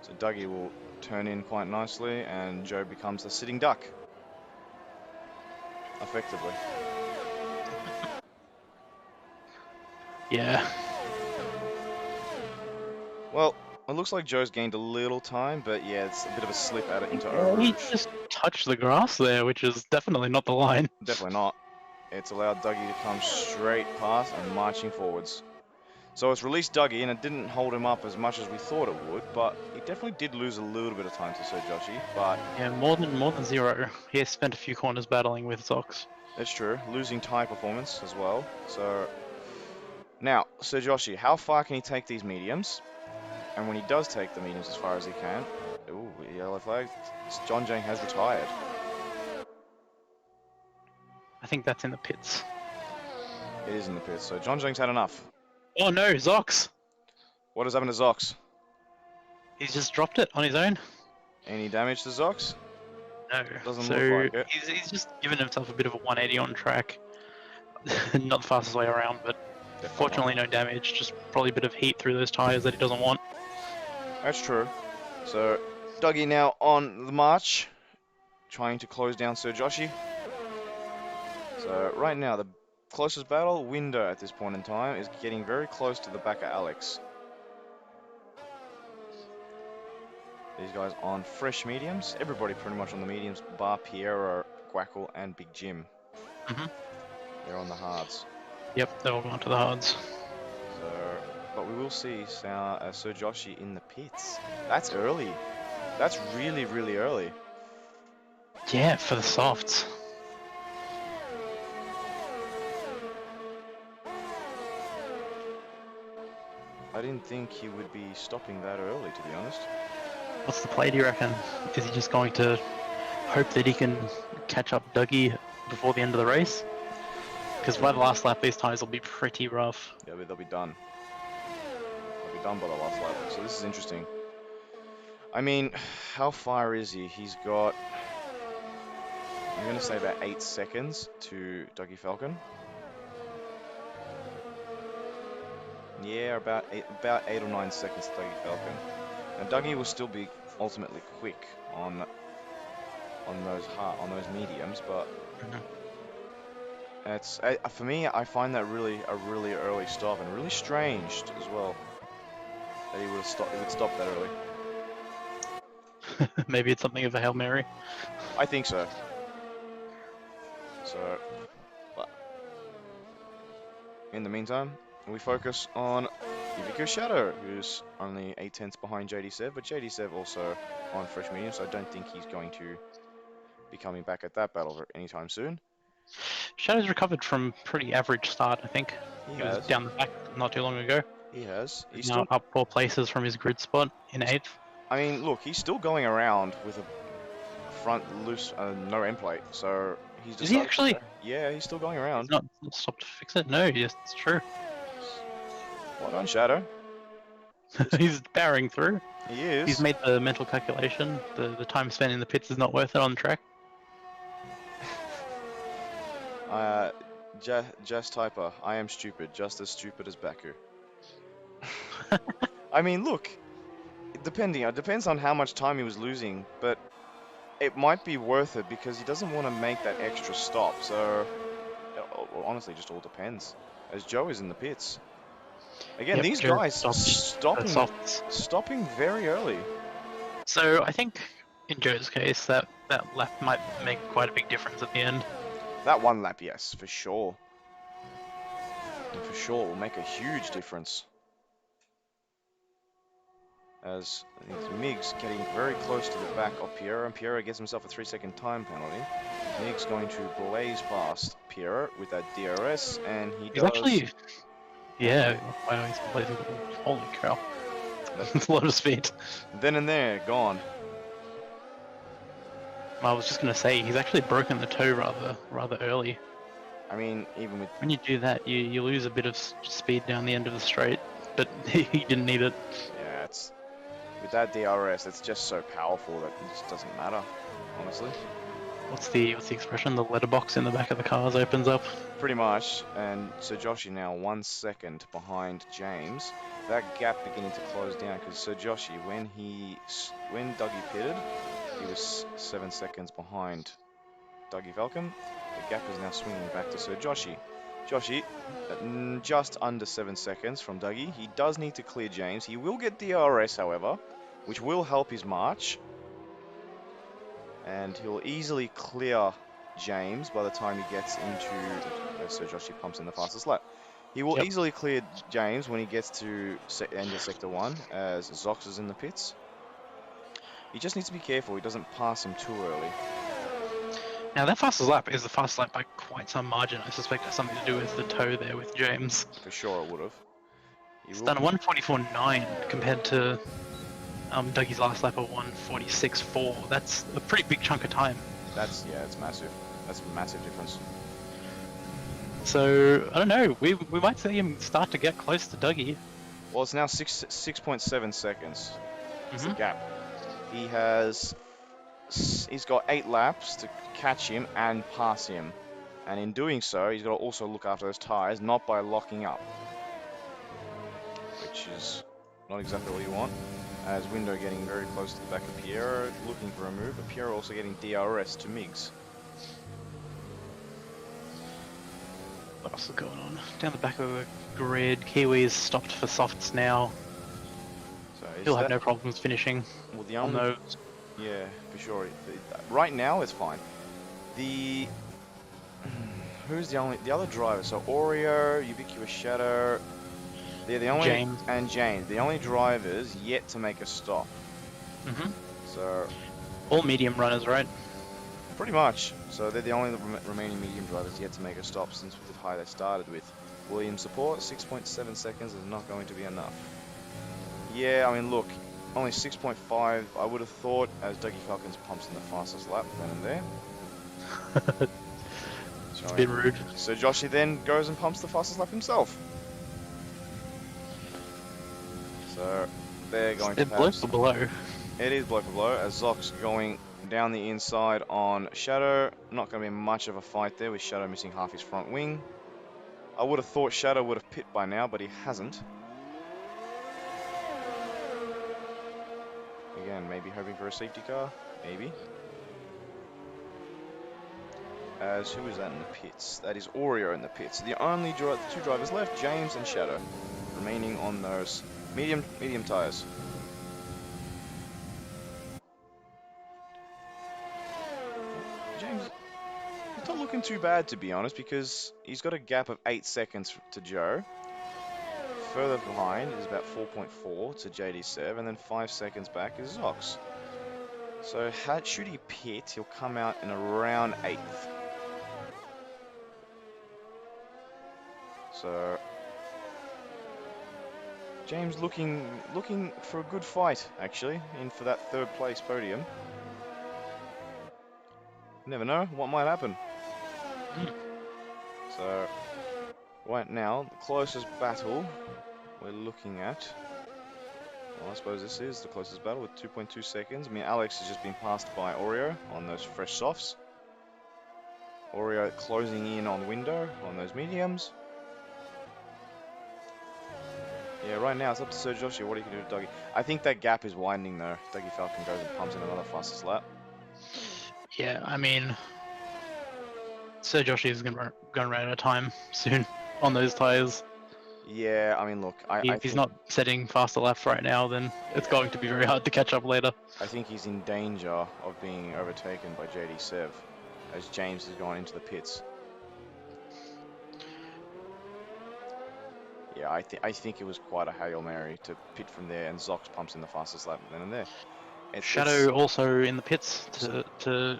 So Dougie will turn in quite nicely, and Joe becomes a sitting duck. Effectively. Yeah. Well, it looks like Joe's gained a little time, but yeah, it's a bit of a slip out into He Eau Rouge. just touched the grass there, which is definitely not the line. Definitely not. It's allowed Dougie to come straight past and marching forwards. So it's released Dougie, and it didn't hold him up as much as we thought it would, but he definitely did lose a little bit of time to Sir Joshi, but... Yeah, more than 0. He has spent a few corners battling with Zox. That's true. Losing tire performance as well. So... Now, Sir Joshi, how far can he take these mediums? And when he does take the mediums as far as he can... Ooh, Yellow flag. John Jang has retired. I think that's in the pits. It is in the pits, so John Jang's had enough. Oh no, Zox! What has happened to Zox? He's just dropped it on his own. Any damage to Zox? No. Doesn't So look like it. he's just given himself a bit of a 180 on track. Not the fastest way around, but fortunately no damage. Just probably a bit of heat through those tyres that he doesn't want. That's true. So, Dougie now on the march, trying to close down Sir Joshi. So, right now, the closest battle window at this point in time is getting very close to the back of Alex. These guys on fresh mediums. Everybody pretty much on the mediums, bar Piero, Quackle, and Big Jim. They're on the hards. Yep, they're all going to the hards. So, but we will see Sir Joshi in the pits. That's early. That's really, really early. Yeah, for the softs. I didn't think he would be stopping that early, to be honest. What's the play, do you reckon? Is he just going to hope that he can catch up Dougie before the end of the race? Because by the last lap, these tyres will be pretty rough. Yeah, but they'll be done. They'll be done by the last lap. So this is interesting. I mean, how far is he? He's got, I'm going to say about 8 seconds to Dougie Falcon. Yeah, about eight or 9 seconds to Dougie Falcon. And Dougie will still be ultimately quick on those mediums, but it's for me. I find that really a really early stop and really strange as well that he would stop. He would stop that early. Maybe it's something of a Hail Mary. I think so. So, but in the meantime, we focus on Yukiko Shadow, who's only 8/10 behind JD Sev, but JD Sev also on fresh medium, so I don't think he's going to be coming back at that battle anytime soon. Shadow's recovered from pretty average start, I think. He was down the back not too long ago. He has. He's now still up 4 places from his grid spot in 8th. I mean, look, he's still going around with a front loose, no end plate, so he's just. Is he actually? Yeah, he's still going around. He's not stopped to fix it? No, yes, it's true. Well done, Shadow. He's powering through. He is. He's made the mental calculation. The time spent in the pits is not worth it on the track. Just Typer, I am stupid, just as stupid as Baku. I mean, look, it depends on how much time he was losing, but it might be worth it because he doesn't want to make that extra stop. So, honestly, just all depends. As Joe is in the pits. Again, these guys stopping very early. So I think in Joe's case, that lap might make quite a big difference at the end. That one lap, yes, for sure. And for sure, will make a huge difference. As I think Miggs getting very close to the back of Piero, and Piero gets himself a 3-second time penalty. Miggs going to blaze past Piero with that DRS, and he's actually... Yeah, wow, he's blazing. Holy cow. That's a lot of speed. Then and there, gone. I was just going to say, he's actually broken the toe rather early. I mean, even with... When you do that, you lose a bit of speed down the end of the straight, but he didn't need it. Yeah, it's... With that DRS, it's just so powerful that it just doesn't matter, honestly. What's the expression? The letterbox in the back of the cars opens up. Pretty much, and Sir Joshi now 1 second behind James. That gap beginning to close down because Sir Joshi, when Dougie pitted, he was 7 seconds behind Dougie Falcon. The gap is now swinging back to Sir Joshi. Joshi, just under 7 seconds from Dougie. He does need to clear James. He will get DRS, however, which will help his march. And he'll easily clear James by the time he gets into... Sir Joshi pumps in the fastest lap. He will easily clear James when he gets to end of Sector 1, as Zox is in the pits. He just needs to be careful he doesn't pass him too early. Now that fastest lap is the fastest lap by quite some margin. I suspect it has something to do with the toe there with James. For sure it would have. He's done a 1:44.9 compared to Dougie's last lap of 1:46.4. That's a pretty big chunk of time. That's it's massive. That's a massive difference. So I don't know. We might see him start to get close to Dougie. Well, it's now 6.7 seconds. It's the Mhm. gap. He's got 8 laps to catch him and pass him, and in doing so, he's got to also look after those tires, not by locking up, which is not exactly what you want. As Window getting very close to the back of Piero, looking for a move, but Piero also getting DRS to Migs. What else is going on? Down the back of the grid, Kiwi's stopped for softs now. So He'll have no problems finishing well, the on only those. yeah, for sure. Right now, it's fine. Who's the other driver? So Oreo, Ubiquitous Shadow. They're the only James. and James, the only drivers yet to make a stop. Mhm. So All medium runners, right? pretty much. So they're the only remaining medium drivers yet to make a stop since the high they started with. Williams support 6.7 seconds is not going to be enough. Yeah, I mean, look, only 6.5. I would have thought as Dougie Falcons pumps in the fastest lap then and there. It's a bit rude. So Joshy then goes and pumps the fastest lap himself. So they're going to Blow for below. It is blow for blow as Zox going down the inside on Shadow. Not going to be much of a fight there with Shadow missing half his front wing. I would have thought Shadow would have pit by now, but he hasn't. Again, maybe hoping for a safety car. Maybe. As who is that in the pits? That is Oreo in the pits. The only two drivers left, James and Shadow, remaining on those medium tires. James, he's not looking too bad to be honest, because he's got a gap of 8 seconds to Joe. Further behind is about 4.4 to JD7, and then 5 seconds back is Zox. So should he pit, he'll come out in around 8th. So James looking for a good fight, actually, in for that 3rd place podium. You never know what might happen. So right now, the closest battle we're looking at, well, I suppose this is the closest battle with 2.2 seconds. I mean, Alex has just been passed by Oreo on those fresh softs. Oreo closing in on Window on those mediums. Yeah, right now it's up to Sir Joshua. What do you do to Dougie? I think that gap is widening though. Dougie Falcon goes and pumps in another fastest lap. Yeah, I mean, Sir Joshi is gonna run out of time soon on those tires. Yeah, I mean, look, If he's not setting faster laps right now, then it's going to be very hard to catch up later. I think he's in danger of being overtaken by JD Sev as James has gone into the pits. Yeah, I think it was quite a Hail Mary to pit from there, and Zox pumps in the fastest lap then and there. Shadow also in the pits to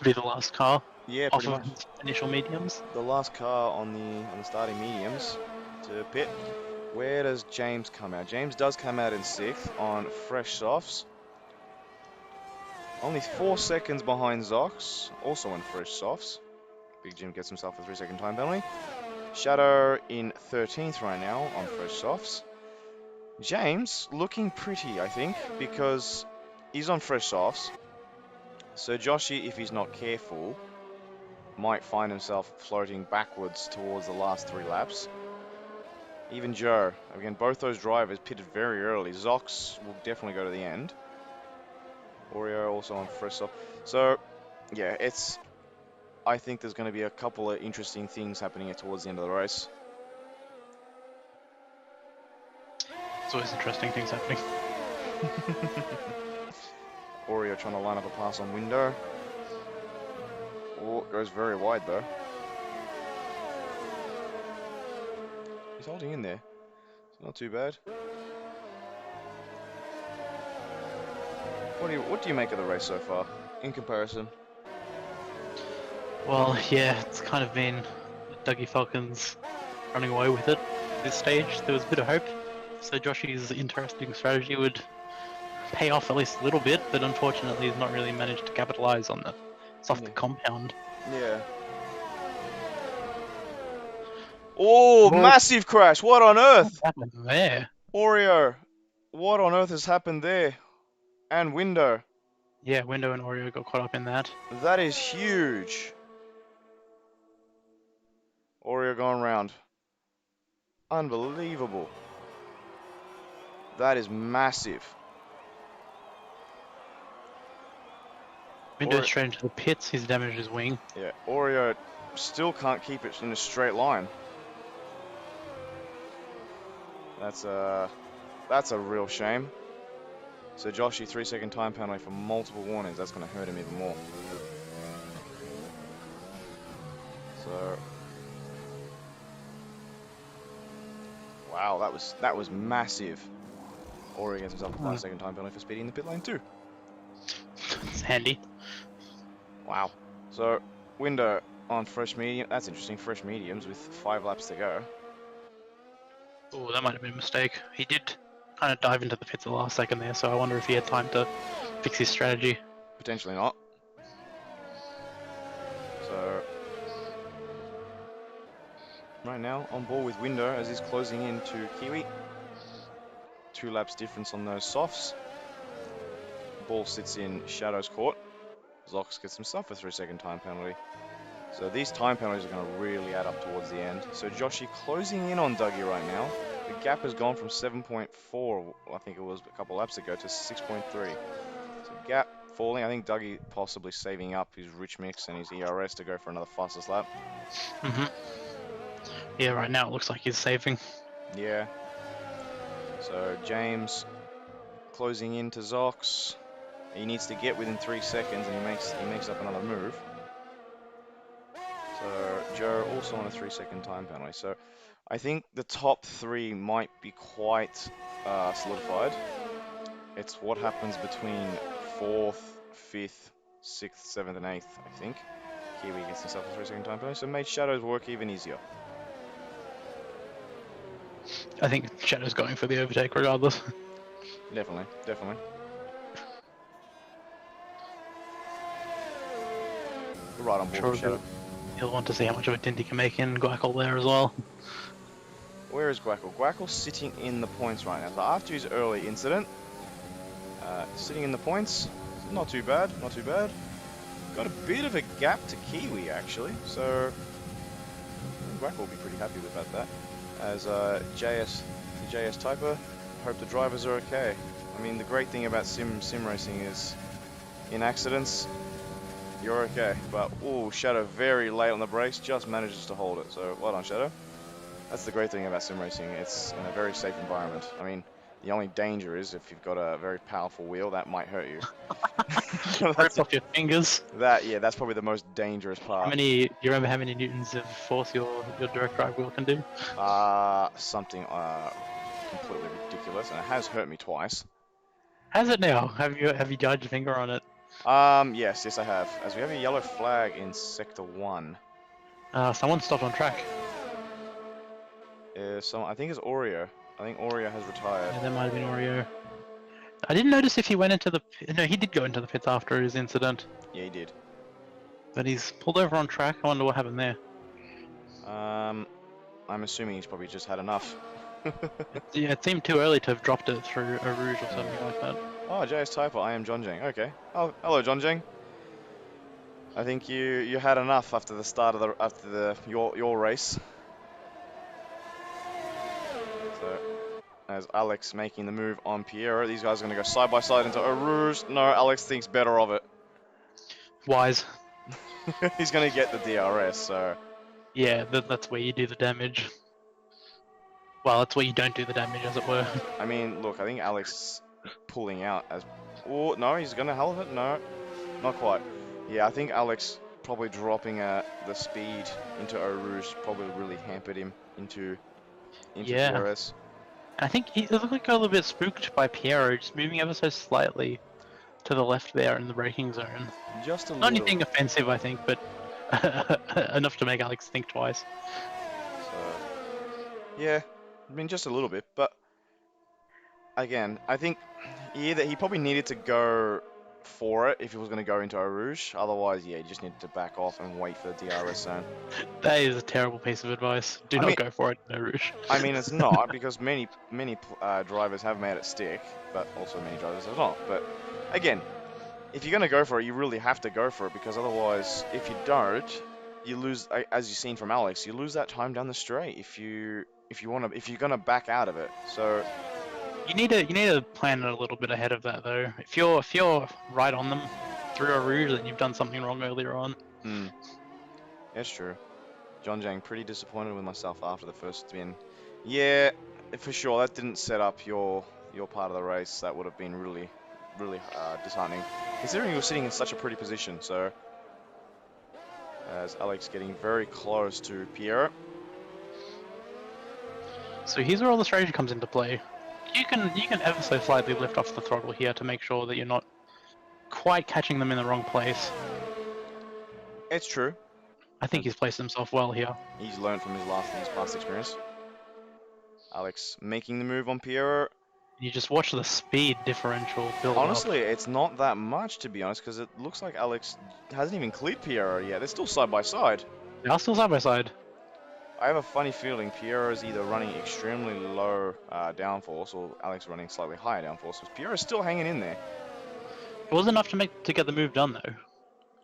be the last car. Yeah, off pretty of much. Initial mediums. The last car on the starting mediums to pit. Where does James come out? James does come out in 6th on fresh softs. Only 4 seconds behind Zox, also on fresh softs. Big Jim gets himself a 3-second time penalty. Shadow in 13th right now on fresh softs. James looking pretty, I think, because he's on fresh softs. So Joshy, if he's not careful, might find himself floating backwards towards the last 3 laps. Even Joe, again, both those drivers pitted very early. Zox will definitely go to the end. Oreo also on fresh soft. So, yeah, I think there's going to be a couple of interesting things happening towards the end of the race. It's always interesting things happening. Oreo trying to line up a pass on Window. Oh, it goes very wide though. He's holding in there. It's not too bad. What do you make of the race so far, in comparison? Well, yeah, it's kind of been Dougie Falcons running away with it at this stage. There was a bit of hope. So Joshy's interesting strategy would pay off at least a little bit, but unfortunately he's not really managed to capitalize on the soft Yeah. compound. Yeah. Oh, What massive crash! What on earth? happened there? Oreo, what on earth has happened there? And window. Yeah, Window and Oreo got caught up in that. That is huge. Oreo going round. Unbelievable. That is massive. Window straight into the pits, he's damaged his wing. Yeah, Oreo still can't keep it in a straight line. That's a real shame. So Joshy, 3-second time penalty for multiple warnings. That's going to hurt him even more. So, wow, that was massive. Oreo gets himself a 5-second time penalty for speeding in the pit lane too. It's handy. Wow. So window on fresh medium. That's interesting. Fresh mediums with 5 laps to go. Oh, that might have been a mistake. He did kind of dive into the pits at the last second there, so I wonder if he had time to fix his strategy. Potentially not. So right now on board with window as he's closing in to Kiwi. 2 laps difference on those softs. Ball sits in Shadow's court. Zox gets himself a 3-second time penalty. So these time penalties are going to really add up towards the end. So Joshy closing in on Dougie right now. The gap has gone from 7.4, I think it was a couple laps ago, to 6.3. So gap falling. I think Dougie possibly saving up his rich mix and his ERS to go for another fastest lap. Yeah, right now it looks like he's saving. Yeah. So James closing in to Zox. He needs to get within 3 seconds, and he makes up another move. So Joe also on a 3-second time penalty. So I think the top 3 might be quite solidified. It's what happens between 4th, 5th, 6th, 7th, and 8th, I think. Kiwi gets himself a 3-second time penalty, so made Shadow's work even easier. I think Shadow's going for the overtake regardless. Definitely, definitely. Right on board with Shadow. He'll want to see how much of a dent he can make in Guackle there as well. Where is Guackle? Guackle's sitting in the points right now. So after his early incident, sitting in the points, not too bad, not too bad. Got a bit of a gap to Kiwi actually, so Guackle will be pretty happy with that. As JS Typer, hope the drivers are okay. I mean, the great thing about sim racing is, in accidents, you're okay. But ooh, Shadow very late on the brakes, just manages to hold it. So well done, Shadow. That's the great thing about sim racing. It's in a very safe environment. I mean, the only danger is if you've got a very powerful wheel, that might hurt you. Rips off your fingers. That's probably the most dangerous part. Do you remember how many newtons of force your direct drive wheel can do? Something completely ridiculous, and it has hurt me twice. Has it now? Have you judged your finger on it? Yes, I have. As we have a yellow flag in Sector 1. Someone stopped on track. I think it's Oreo. I think Oreo has retired. Yeah, that might have been Oreo. I didn't notice if he went into the... No, he did go into the pits after his incident. Yeah, he did. But he's pulled over on track. I wonder what happened there. I'm assuming he's probably just had enough. Yeah, it seemed too early to have dropped it through a rouge or something like that. Oh, JS Typer, I am John Jing. Okay. Oh, hello, John Jing. I think you had enough after the start of your race. So, as Alex making the move on Piero, these guys are going to go side by side into a rouge. No, Alex thinks better of it. Wise. He's going to get the DRS, so... Yeah, that's where you do the damage. Well, that's where you don't do the damage, as it were. I mean, look, I think Alex pulling out as... Oh, no, he's going to hell of it? No, not quite. Yeah, I think Alex probably dropping the speed into Eau Rouge probably really hampered him into DRS. I think he looked like a little bit spooked by Piero, just moving ever so slightly to the left there in the braking zone. Just a little. Not anything offensive, I think, but enough to make Alex think twice. So, yeah, I mean, just a little bit, but again, I think he probably needed to go for it if he was going to go into Eau Rouge. Otherwise, yeah, he just needed to back off and wait for the DRS zone. That is a terrible piece of advice. Do I not mean, go for it, no Rouge. it's not because many drivers have made it stick, but also many drivers have not. But again, if you're going to go for it, you really have to go for it because otherwise, if you don't, you lose. As you've seen from Alex, you lose that time down the straight if you're going to back out of it. So You need to plan it a little bit ahead of that though. If you're right on them through a Rouge, then you've done something wrong earlier on. that's true. John Jang pretty disappointed with myself after the first spin. Yeah, for sure. That didn't set up your part of the race. That would have been really disheartening, considering you were sitting in such a pretty position. So, as Alex getting very close to Pierre. So here's where all the strategy comes into play. You can ever so slightly lift off the throttle here to make sure that you're not quite catching them in the wrong place. It's true. I think he's placed himself well here. He's learned from his past experience. Alex making the move on Pierre. You just watch the speed differential build Honestly, up. it's not that much to be honest, because it looks like Alex hasn't even cleared Pierre yet. They're still side by side. They are still side by side. I have a funny feeling Pierre is either running extremely low downforce or Alex running slightly higher downforce. Because Pierre is still hanging in there. It was enough to get the move done though.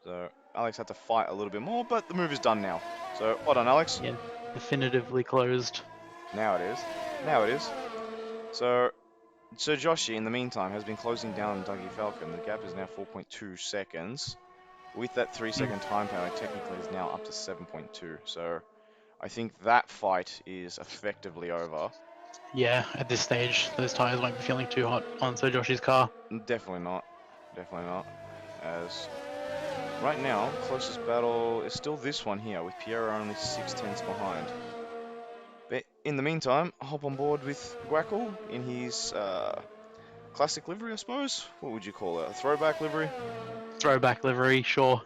So Alex had to fight a little bit more, but the move is done now. So well done, Alex. Yeah, definitively closed. Now it is. Now it is. So Joshi, in the meantime, has been closing down Dougie Falcon. The gap is now 4.2 seconds. With that 3-second time penalty, technically is now up to 7.2. So I think that fight is effectively over. Yeah, at this stage, those tires won't be feeling too hot on Sir Joshi's car. Definitely not. Definitely not. As right now, closest battle is still this one here, with Pierre only 6/10 behind. But in the meantime, hop on board with Guackle in his classic livery, I suppose. What would you call it? A throwback livery? Throwback livery, sure.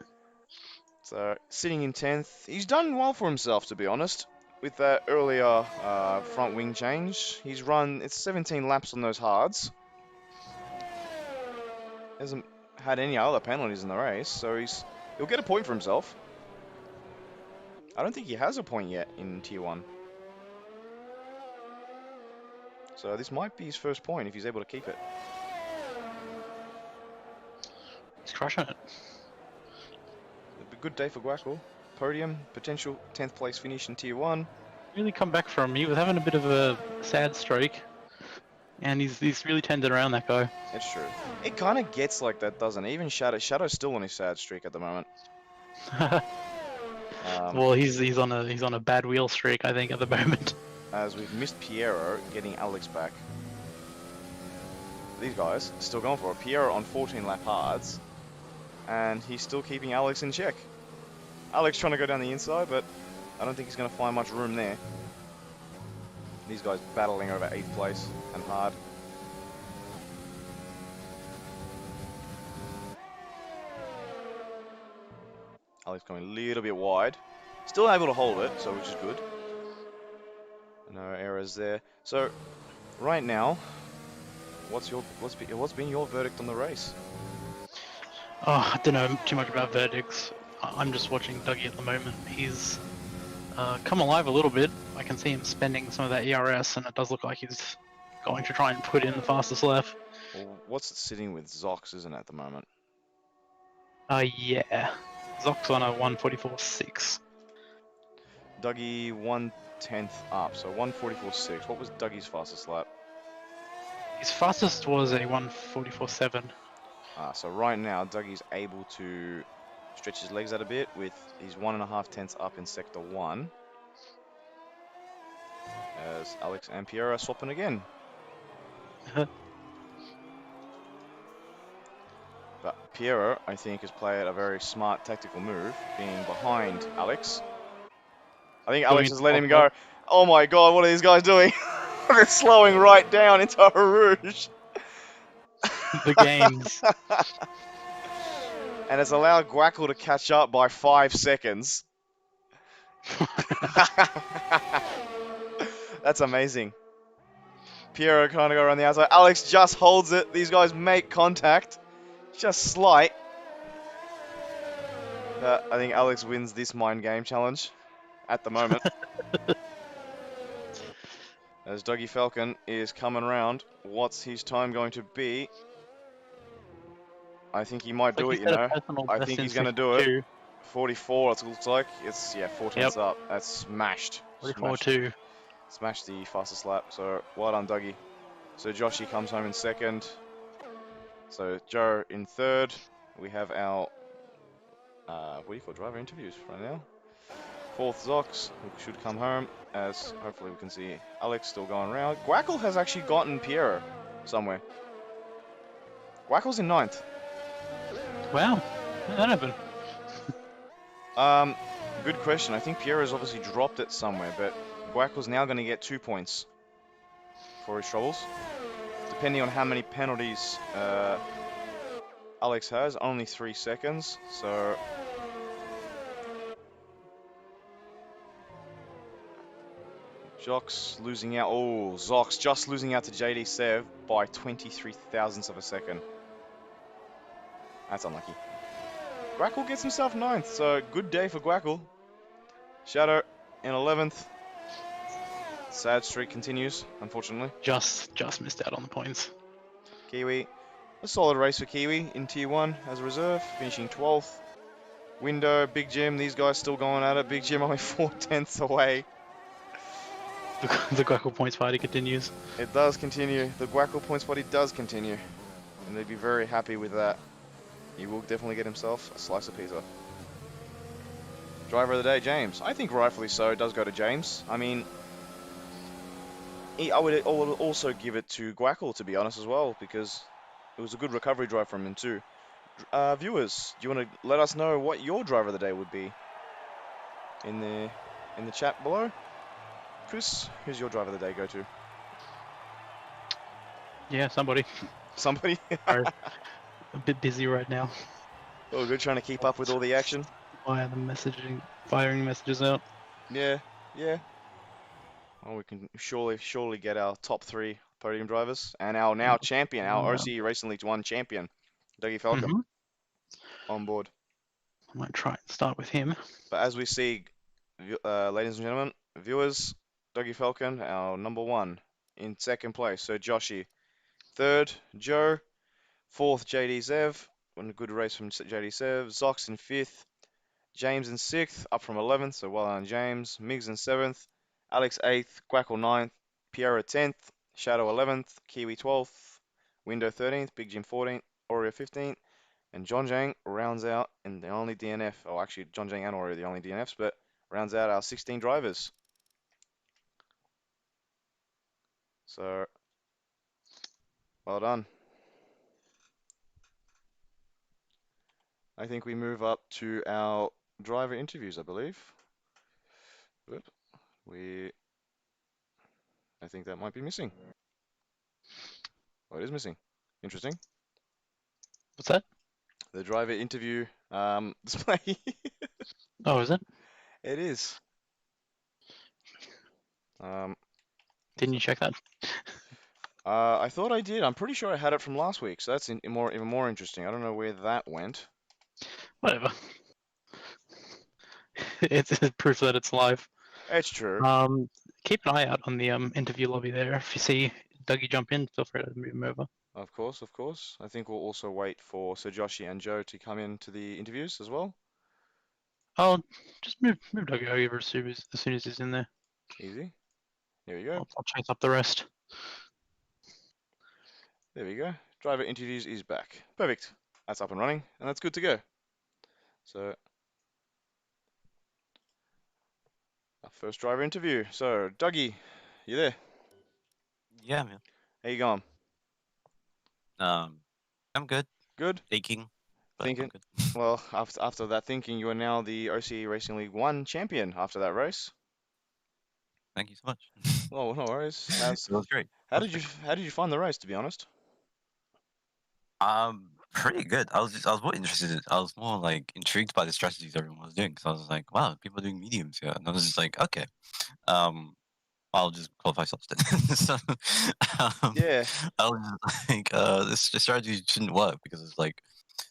So, sitting in 10th. He's done well for himself, to be honest. With that earlier front wing change, he's run, it's 17 laps on those hards. Hasn't had any other penalties in the race, so he'll get a point for himself. I don't think he has a point yet in Tier 1. So this might be his first point if he's able to keep it. He's crushing it. A good day for Guackle. Podium, potential 10th place finish in Tier 1. Really come back from, he was having a bit of a sad streak. And he's really tended around that guy. It's true. It kind of gets like that, doesn't it? Even Shadow's still on his sad streak at the moment. Well, he's on a bad wheel streak, I think, at the moment. As we've missed Piero getting Alex back. These guys are still going for it. Piero on 14 lap hards, and he's still keeping Alex in check. Alex trying to go down the inside, but I don't think he's going to find much room there. These guys battling over 8th place and hard. Alex going a little bit wide. Still able to hold it, so which is good. No errors there. So, right now, what's been your verdict on the race? Oh, I don't know too much about verdicts. I'm just watching Dougie at the moment. He's come alive a little bit. I can see him spending some of that ERS, and it does look like he's going to try and put in the fastest lap. Well, what's it sitting with Zox, isn't it, at the moment? Yeah. Zox on a 144.6. Dougie 1/10 up, so 144.6. What was Dougie's fastest lap? His fastest was a 144.7. So right now, Dougie's able to stretch his legs out a bit with his 1.5 tenths up in Sector 1. As Alex and Pierre are swapping again. But Pierre, I think, has played a very smart tactical move, being behind Alex. I think Alex has let him go. Oh my god, what are these guys doing? They're slowing right down into Eau Rouge. The games. And it's allowed Guackle to catch up by 5 seconds. That's amazing. Piero kind of go around the outside. Alex just holds it. These guys make contact. Just slight. But I think Alex wins this mind game challenge at the moment. As Dougie Falcon is coming round. What's his time going to be? I think he might Like do he it, you set a know. personal I best think in he's going to do it. 52. 44, it looks like. It's, yeah, 4 tenths up. That's smashed. 44-2. Smashed the fastest lap. So, well done, Dougie. So, Joshy comes home in second. So, Joe in third. We have our, what do you call driver interviews right now? Fourth, Zox, who should come home, as hopefully we can see Alex still going around. Guackle has actually gotten Piero somewhere. Guackle's in ninth. Wow, that happened. Good question. I think Piero's obviously dropped it somewhere, but Guackle's now going to get 2 points for his troubles. Depending on how many penalties Alex has, only 3 seconds, so... Jock's losing out. Oh, Zox just losing out to JD Sev by 23 thousandths of a second. That's unlucky. Guackle gets himself 9th, so good day for Guackle. Shadow in 11th. Sad streak continues, unfortunately. Just missed out on the points. Kiwi, a solid race for Kiwi in Tier 1 as a reserve, finishing 12th. Window, Big Jim, these guys still going at it. Big Jim only 4 tenths away. The Guackle points party continues. It does continue. The Guackle points party does continue. And they'd be very happy with that. He will definitely get himself a slice of pizza. Driver of the day, James. I think rightfully so, it does go to James. I mean, I would also give it to Guackle, to be honest, as well, because it was a good recovery drive from him too. Viewers, do you want to let us know what your driver of the day would be in the chat below? Chris, who's your driver of the day go to? Yeah, somebody. Somebody? Sorry. A bit busy right now. Oh, good, trying to keep up with all the action. Firing messages out. Yeah. Well, we can surely get our top 3 podium drivers and our now champion, our OCE Racing League 1 champion, Dougie Falcon, on board. I might try and start with him. But as we see, ladies and gentlemen, viewers, Dougie Falcon, our number 1 in second place. So Joshy, third, Joe, fourth, JD Zev. A good race from JD Zev. Zox in 5th. James in 6th, up from 11th, so well done, James. Miggs in 7th. Alex 8th. Quackle 9th. Piero 10th. Shadow 11th. Kiwi 12th. Window 13th. Big Jim 14th. Oreo 15th. And John Jang rounds out in the only DNF. Oh, actually, John Jang and Oreo are the only DNFs, but rounds out our 16 drivers. So, well done. I think we move up to our driver interviews, I believe. Oop. I think that might be missing. Oh, it is missing. Interesting. What's that? The driver interview display. Oh, is it? It is. Didn't you check that? I thought I did. I'm pretty sure I had it from last week, so that's even more interesting. I don't know where that went. Whatever. It's proof that it's live. It's true. Keep an eye out on the interview lobby there. If you see Dougie jump in, feel free to move him over. Of course. I think we'll also wait for Sir Joshy and Joe to come into the interviews as well. I'll just move Dougie over as soon as he's in there. Easy. There we go. I'll chase up the rest. There we go. Driver interviews is back. Perfect. That's up and running, and that's good to go. So, our first driver interview. So, Dougie, you there? Yeah, man. How you going? I'm good. Good? Thinking. But I'm Thinking. good. Well, after that thinking, you are now the OCE Racing League 1 champion after that race. Thank you so much. Oh, no worries. It was great. How did you find the race, to be honest? Pretty good. I was more interested. I was more like intrigued by the strategies everyone was doing. So I was like, wow, people are doing mediums here, and I was just like, okay. I'll just qualify softs then. So um, Yeah, I was just like, this strategy shouldn't work because it's like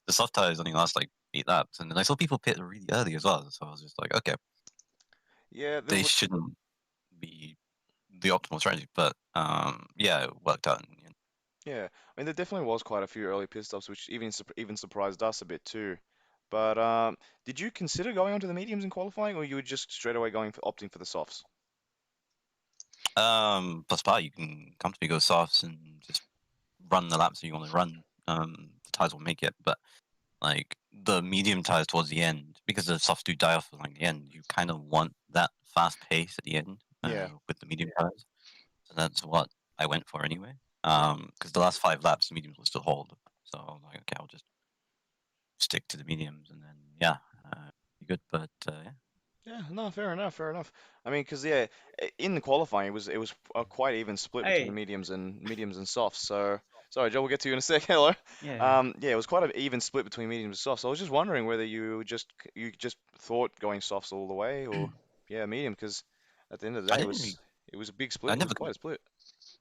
the soft tires only last like 8 laps, and then I saw people pit really early as well. So I was just like, okay, yeah. they shouldn't be the optimal strategy, but yeah, it worked out in the end. Yeah, I mean there definitely was quite a few early pit stops, which even surprised us a bit too. But did you consider going onto the mediums in qualifying, or you were just straight away opting for the softs? Plus part, you can comfortably go softs and just run the laps that you want to run. The tires will make it, but like the medium tires towards the end, because the softs do die off at like the end, you kind of want that fast pace at the end Yeah, with the medium tires. So that's what I went for anyway. Because the last 5 laps, the mediums will still hold. So I was like, okay, I'll just stick to the mediums, and then yeah, be good. But yeah, yeah. No, fair enough, fair enough. I mean, because yeah, in the qualifying it was a quite even split between Hey, mediums and softs. So sorry, Joe, we'll get to you in a sec. Hello. yeah. Yeah, it was quite an even split between mediums and softs. I was just wondering whether you just thought going softs all the way, or yeah, medium, because at the end of the I day didn't really, it was a big split. I It was never, quite a split.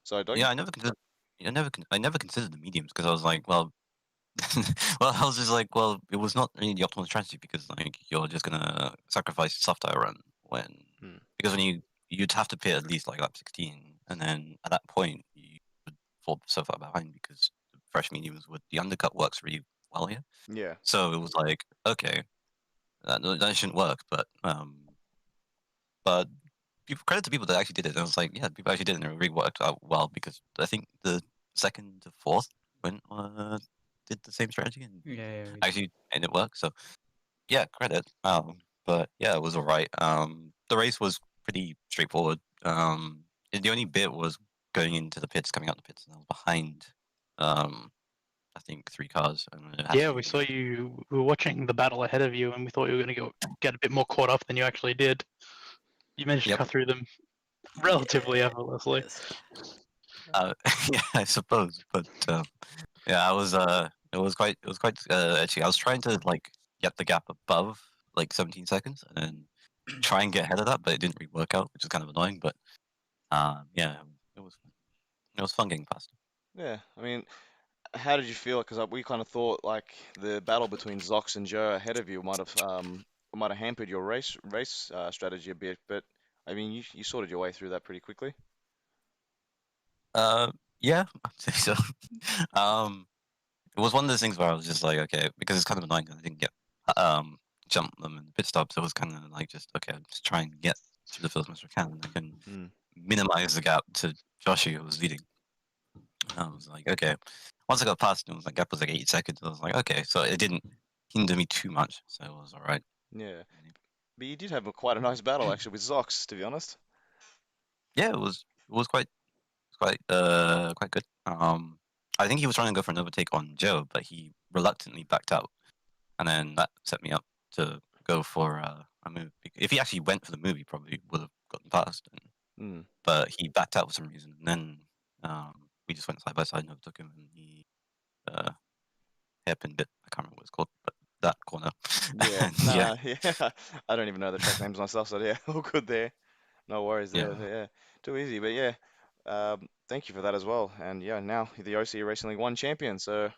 So, doggy? yeah, I never considered the mediums because I was like, well, well, I was just like, well, it was not really the optimal strategy because like you're just gonna sacrifice soft tire run Hmm. because when you'd have to pit at least like lap 16, and then at that point you would fall so far behind because the fresh mediums would the undercut works really well here. Yeah, So it was like, okay, that shouldn't work, but people, credit to people that actually did it. I was like, yeah, people actually did it, and it really worked out well because I think the second to fourth went did the same strategy and Yeah, yeah. actually made it work. So yeah, credit. But yeah, it was alright. The race was pretty straightforward. The only bit was going into the pits, coming out the pits, and I was behind. I think 3 cars, and it had Yeah, to we be saw you. We were watching the battle ahead of you, and we thought you were going to get a bit more caught up than you actually did. You managed to Yep. cut through them relatively effortlessly. Yes. Yeah, I suppose. But yeah, I was it was quite actually I was trying to like get the gap above like 17 seconds and then try and get ahead of that, but it didn't really work out, which is kind of annoying. But yeah, it was it was fun getting past. yeah. I mean, how did you feel? Because we kind of thought like the battle between Zox and Joe ahead of you might have hampered your race strategy a bit, but I mean, you sorted your way through that pretty quickly. Yeah, I'd say so. um, it was one of those things where I was just like, okay, because it's kind of annoying that I didn't get um jump them in the pit stops. It was kind of like just okay, I'm just trying to get to the field as much as I can, and I can Hmm. minimize the gap to Joshi who was leading. I was like, okay. Once I got past him, the gap was like 8 seconds. I was like, okay, so it didn't hinder me too much, so it was all right. Yeah, but you did have quite a nice battle actually with Zox, to be honest. Yeah, it was quite good. I think he was trying to go for an overtake on Joe, but he reluctantly backed out, and then that set me up to go for a move. If he actually went for the move, he probably would have gotten past. Hmm. But he backed out for some reason, and then we just went side by side and overtook him, and he uh, hairpin bit. I can't remember what it's called, but that corner. Yeah, And no, yeah, no, yeah. I don't even know the track names myself, so yeah, all good there. No worries there. yeah. Yeah, too easy, but yeah. Thank you for that as well. And yeah, now the OCE Racing League 1 champion. So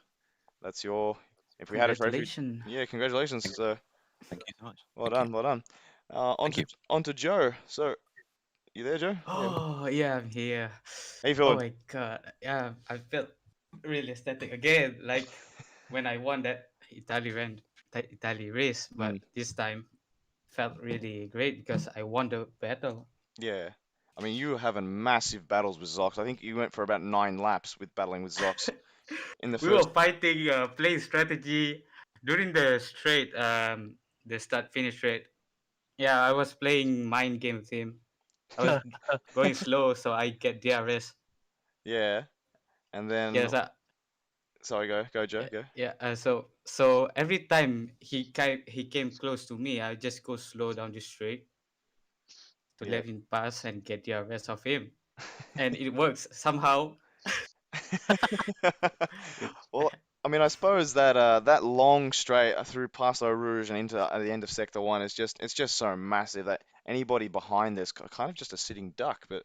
that's your. If we had a trophy, Congratulations. yeah, congratulations. Thank, So thank you so much. well Thank you. done, well done. Thank you. On to Joe. So you there, Joe? Yeah. Oh, yeah, I'm here. How you Oh feeling? my God. Yeah, I felt really ecstatic again, like when I won that Italy race, Mm, but this time felt really great because I won the battle. yeah. I mean, you were having massive battles with Zox. I think you went for about 9 laps with battling with Zox in the We were first. fighting, playing strategy during the straight, the start finish straight. Yeah, I was playing mind game with him. I was going slow, so I get DRS. Yeah, and then Yes, sorry, go Joe, yeah, go. yeah. So every time he came close to me, I just go slow down the straight to Yeah. let him pass and get DRS of him, and it works somehow. Well, I mean, I suppose that that long straight through past Eau Rouge and into the end of Sector 1 is just it's just so massive that anybody behind this kind of just a sitting duck. But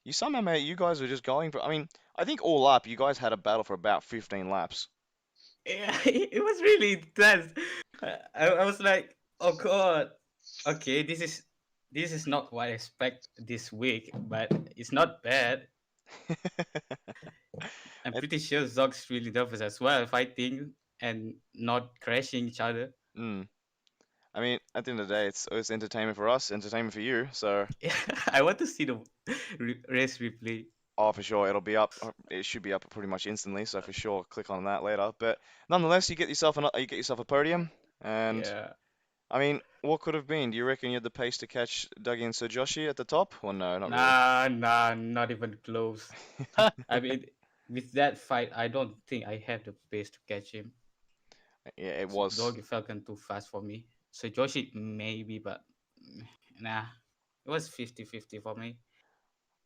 You somehow, mate, you guys were just going for. I mean, I think all up, you guys had a battle for about 15 laps. Yeah, it was really intense. I was like, oh god, okay, this is not what I expect this week, but it's not bad. I'm It, pretty sure Zog's really nervous as well, fighting and not crashing each other. mm, I mean, at the end of the day, it's entertainment for us, entertainment for you. So, Yeah, I want to see the race replay. oh, for sure, it'll be up. It should be up pretty much instantly. So for sure, click on that later. But nonetheless, you get yourself a podium, and Yeah. I mean, what could have been? Do you reckon you had the pace to catch Dougie and Sir Joshi at the top? Well, no, not really. Nah, not even close. I mean, with that fight, I don't think I have the pace to catch him. Yeah, it was. Doggy Falcon too fast for me. So Joshi maybe, but nah. It was 50-50 for me.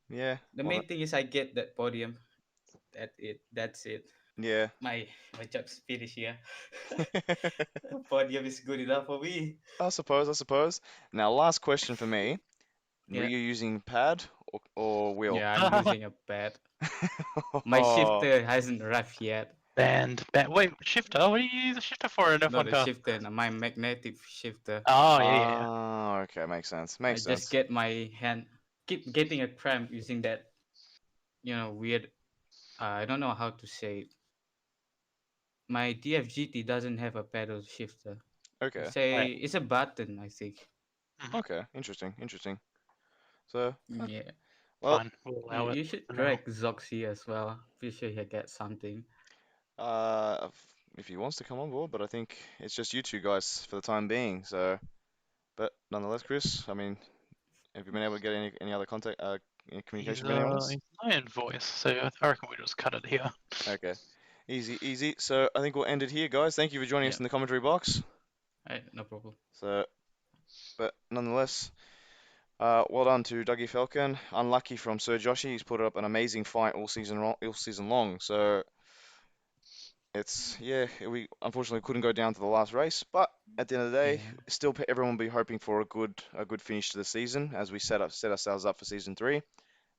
Yeah. The Well, main thing is I get that podium. That's it. yeah. My job's finished here. Podium is good enough for me. I suppose. I suppose. Now, last question for me. Were Yeah. you using pad or wheel? Yeah, I'm using a pad. My Oh, shifter hasn't arrived yet. Banned. Wait, shifter? What do you use a shifter for in Not F1 a car? shifter, my magnetic shifter. Oh, yeah. ah, okay, makes sense. I Makes just sense. get my hand keep getting a cramp using that, weird. I don't know how to say it. My DFGT doesn't have a pedal shifter. Okay. Right. It's a button, I think. Okay. Interesting. Interesting. So, Yeah. well, Fine, we'll allow it You should for now. drag Zoxy as well. Pretty sure he'll get something. if he wants to come on board, but I think it's just you two guys for the time being. So, but nonetheless, Chris, I mean, have you been able to get any other contact, any He's, communication with anyone else? he's an iron voice, so I reckon we just cut it here. Okay. Easy, easy. So I think we'll end it here, guys. Thank you for joining us Yeah. in the commentary box. Alright, no problem. So, but nonetheless, well done to Dougie Falcon. Unlucky from Sir Joshi. He's put up an amazing fight all season long. So we unfortunately couldn't go down to the last race. But at the end of the day, Yeah. still everyone will be hoping for a good finish to the season as we set ourselves up for season 3.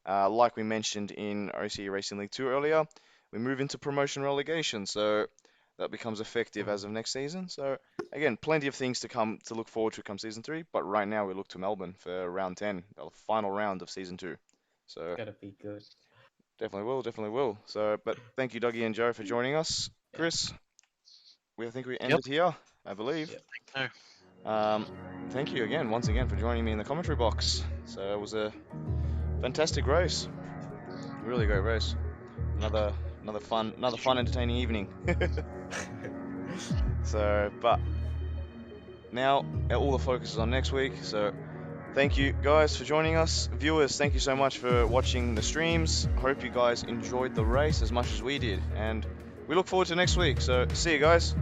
Like we mentioned in OCE Racing League 2 earlier, we move into promotion relegation, so that becomes effective as of next season. So again, plenty of things to look forward to come season 3, but right now we look to Melbourne for round 10, the final round of season 2. So Gotta be good. definitely will. So, but thank you, Dougie and Joe, for joining us. Chris, I think we ended here, I believe. Yep. No. Thank you once again for joining me in the commentary box. So it was a fantastic race, really great race. Another fun, entertaining evening. So, but now all the focus is on next week. So, thank you guys for joining us. Viewers, thank you so much for watching the streams. Hope you guys enjoyed the race as much as we did, and we look forward to next week. So, see you guys.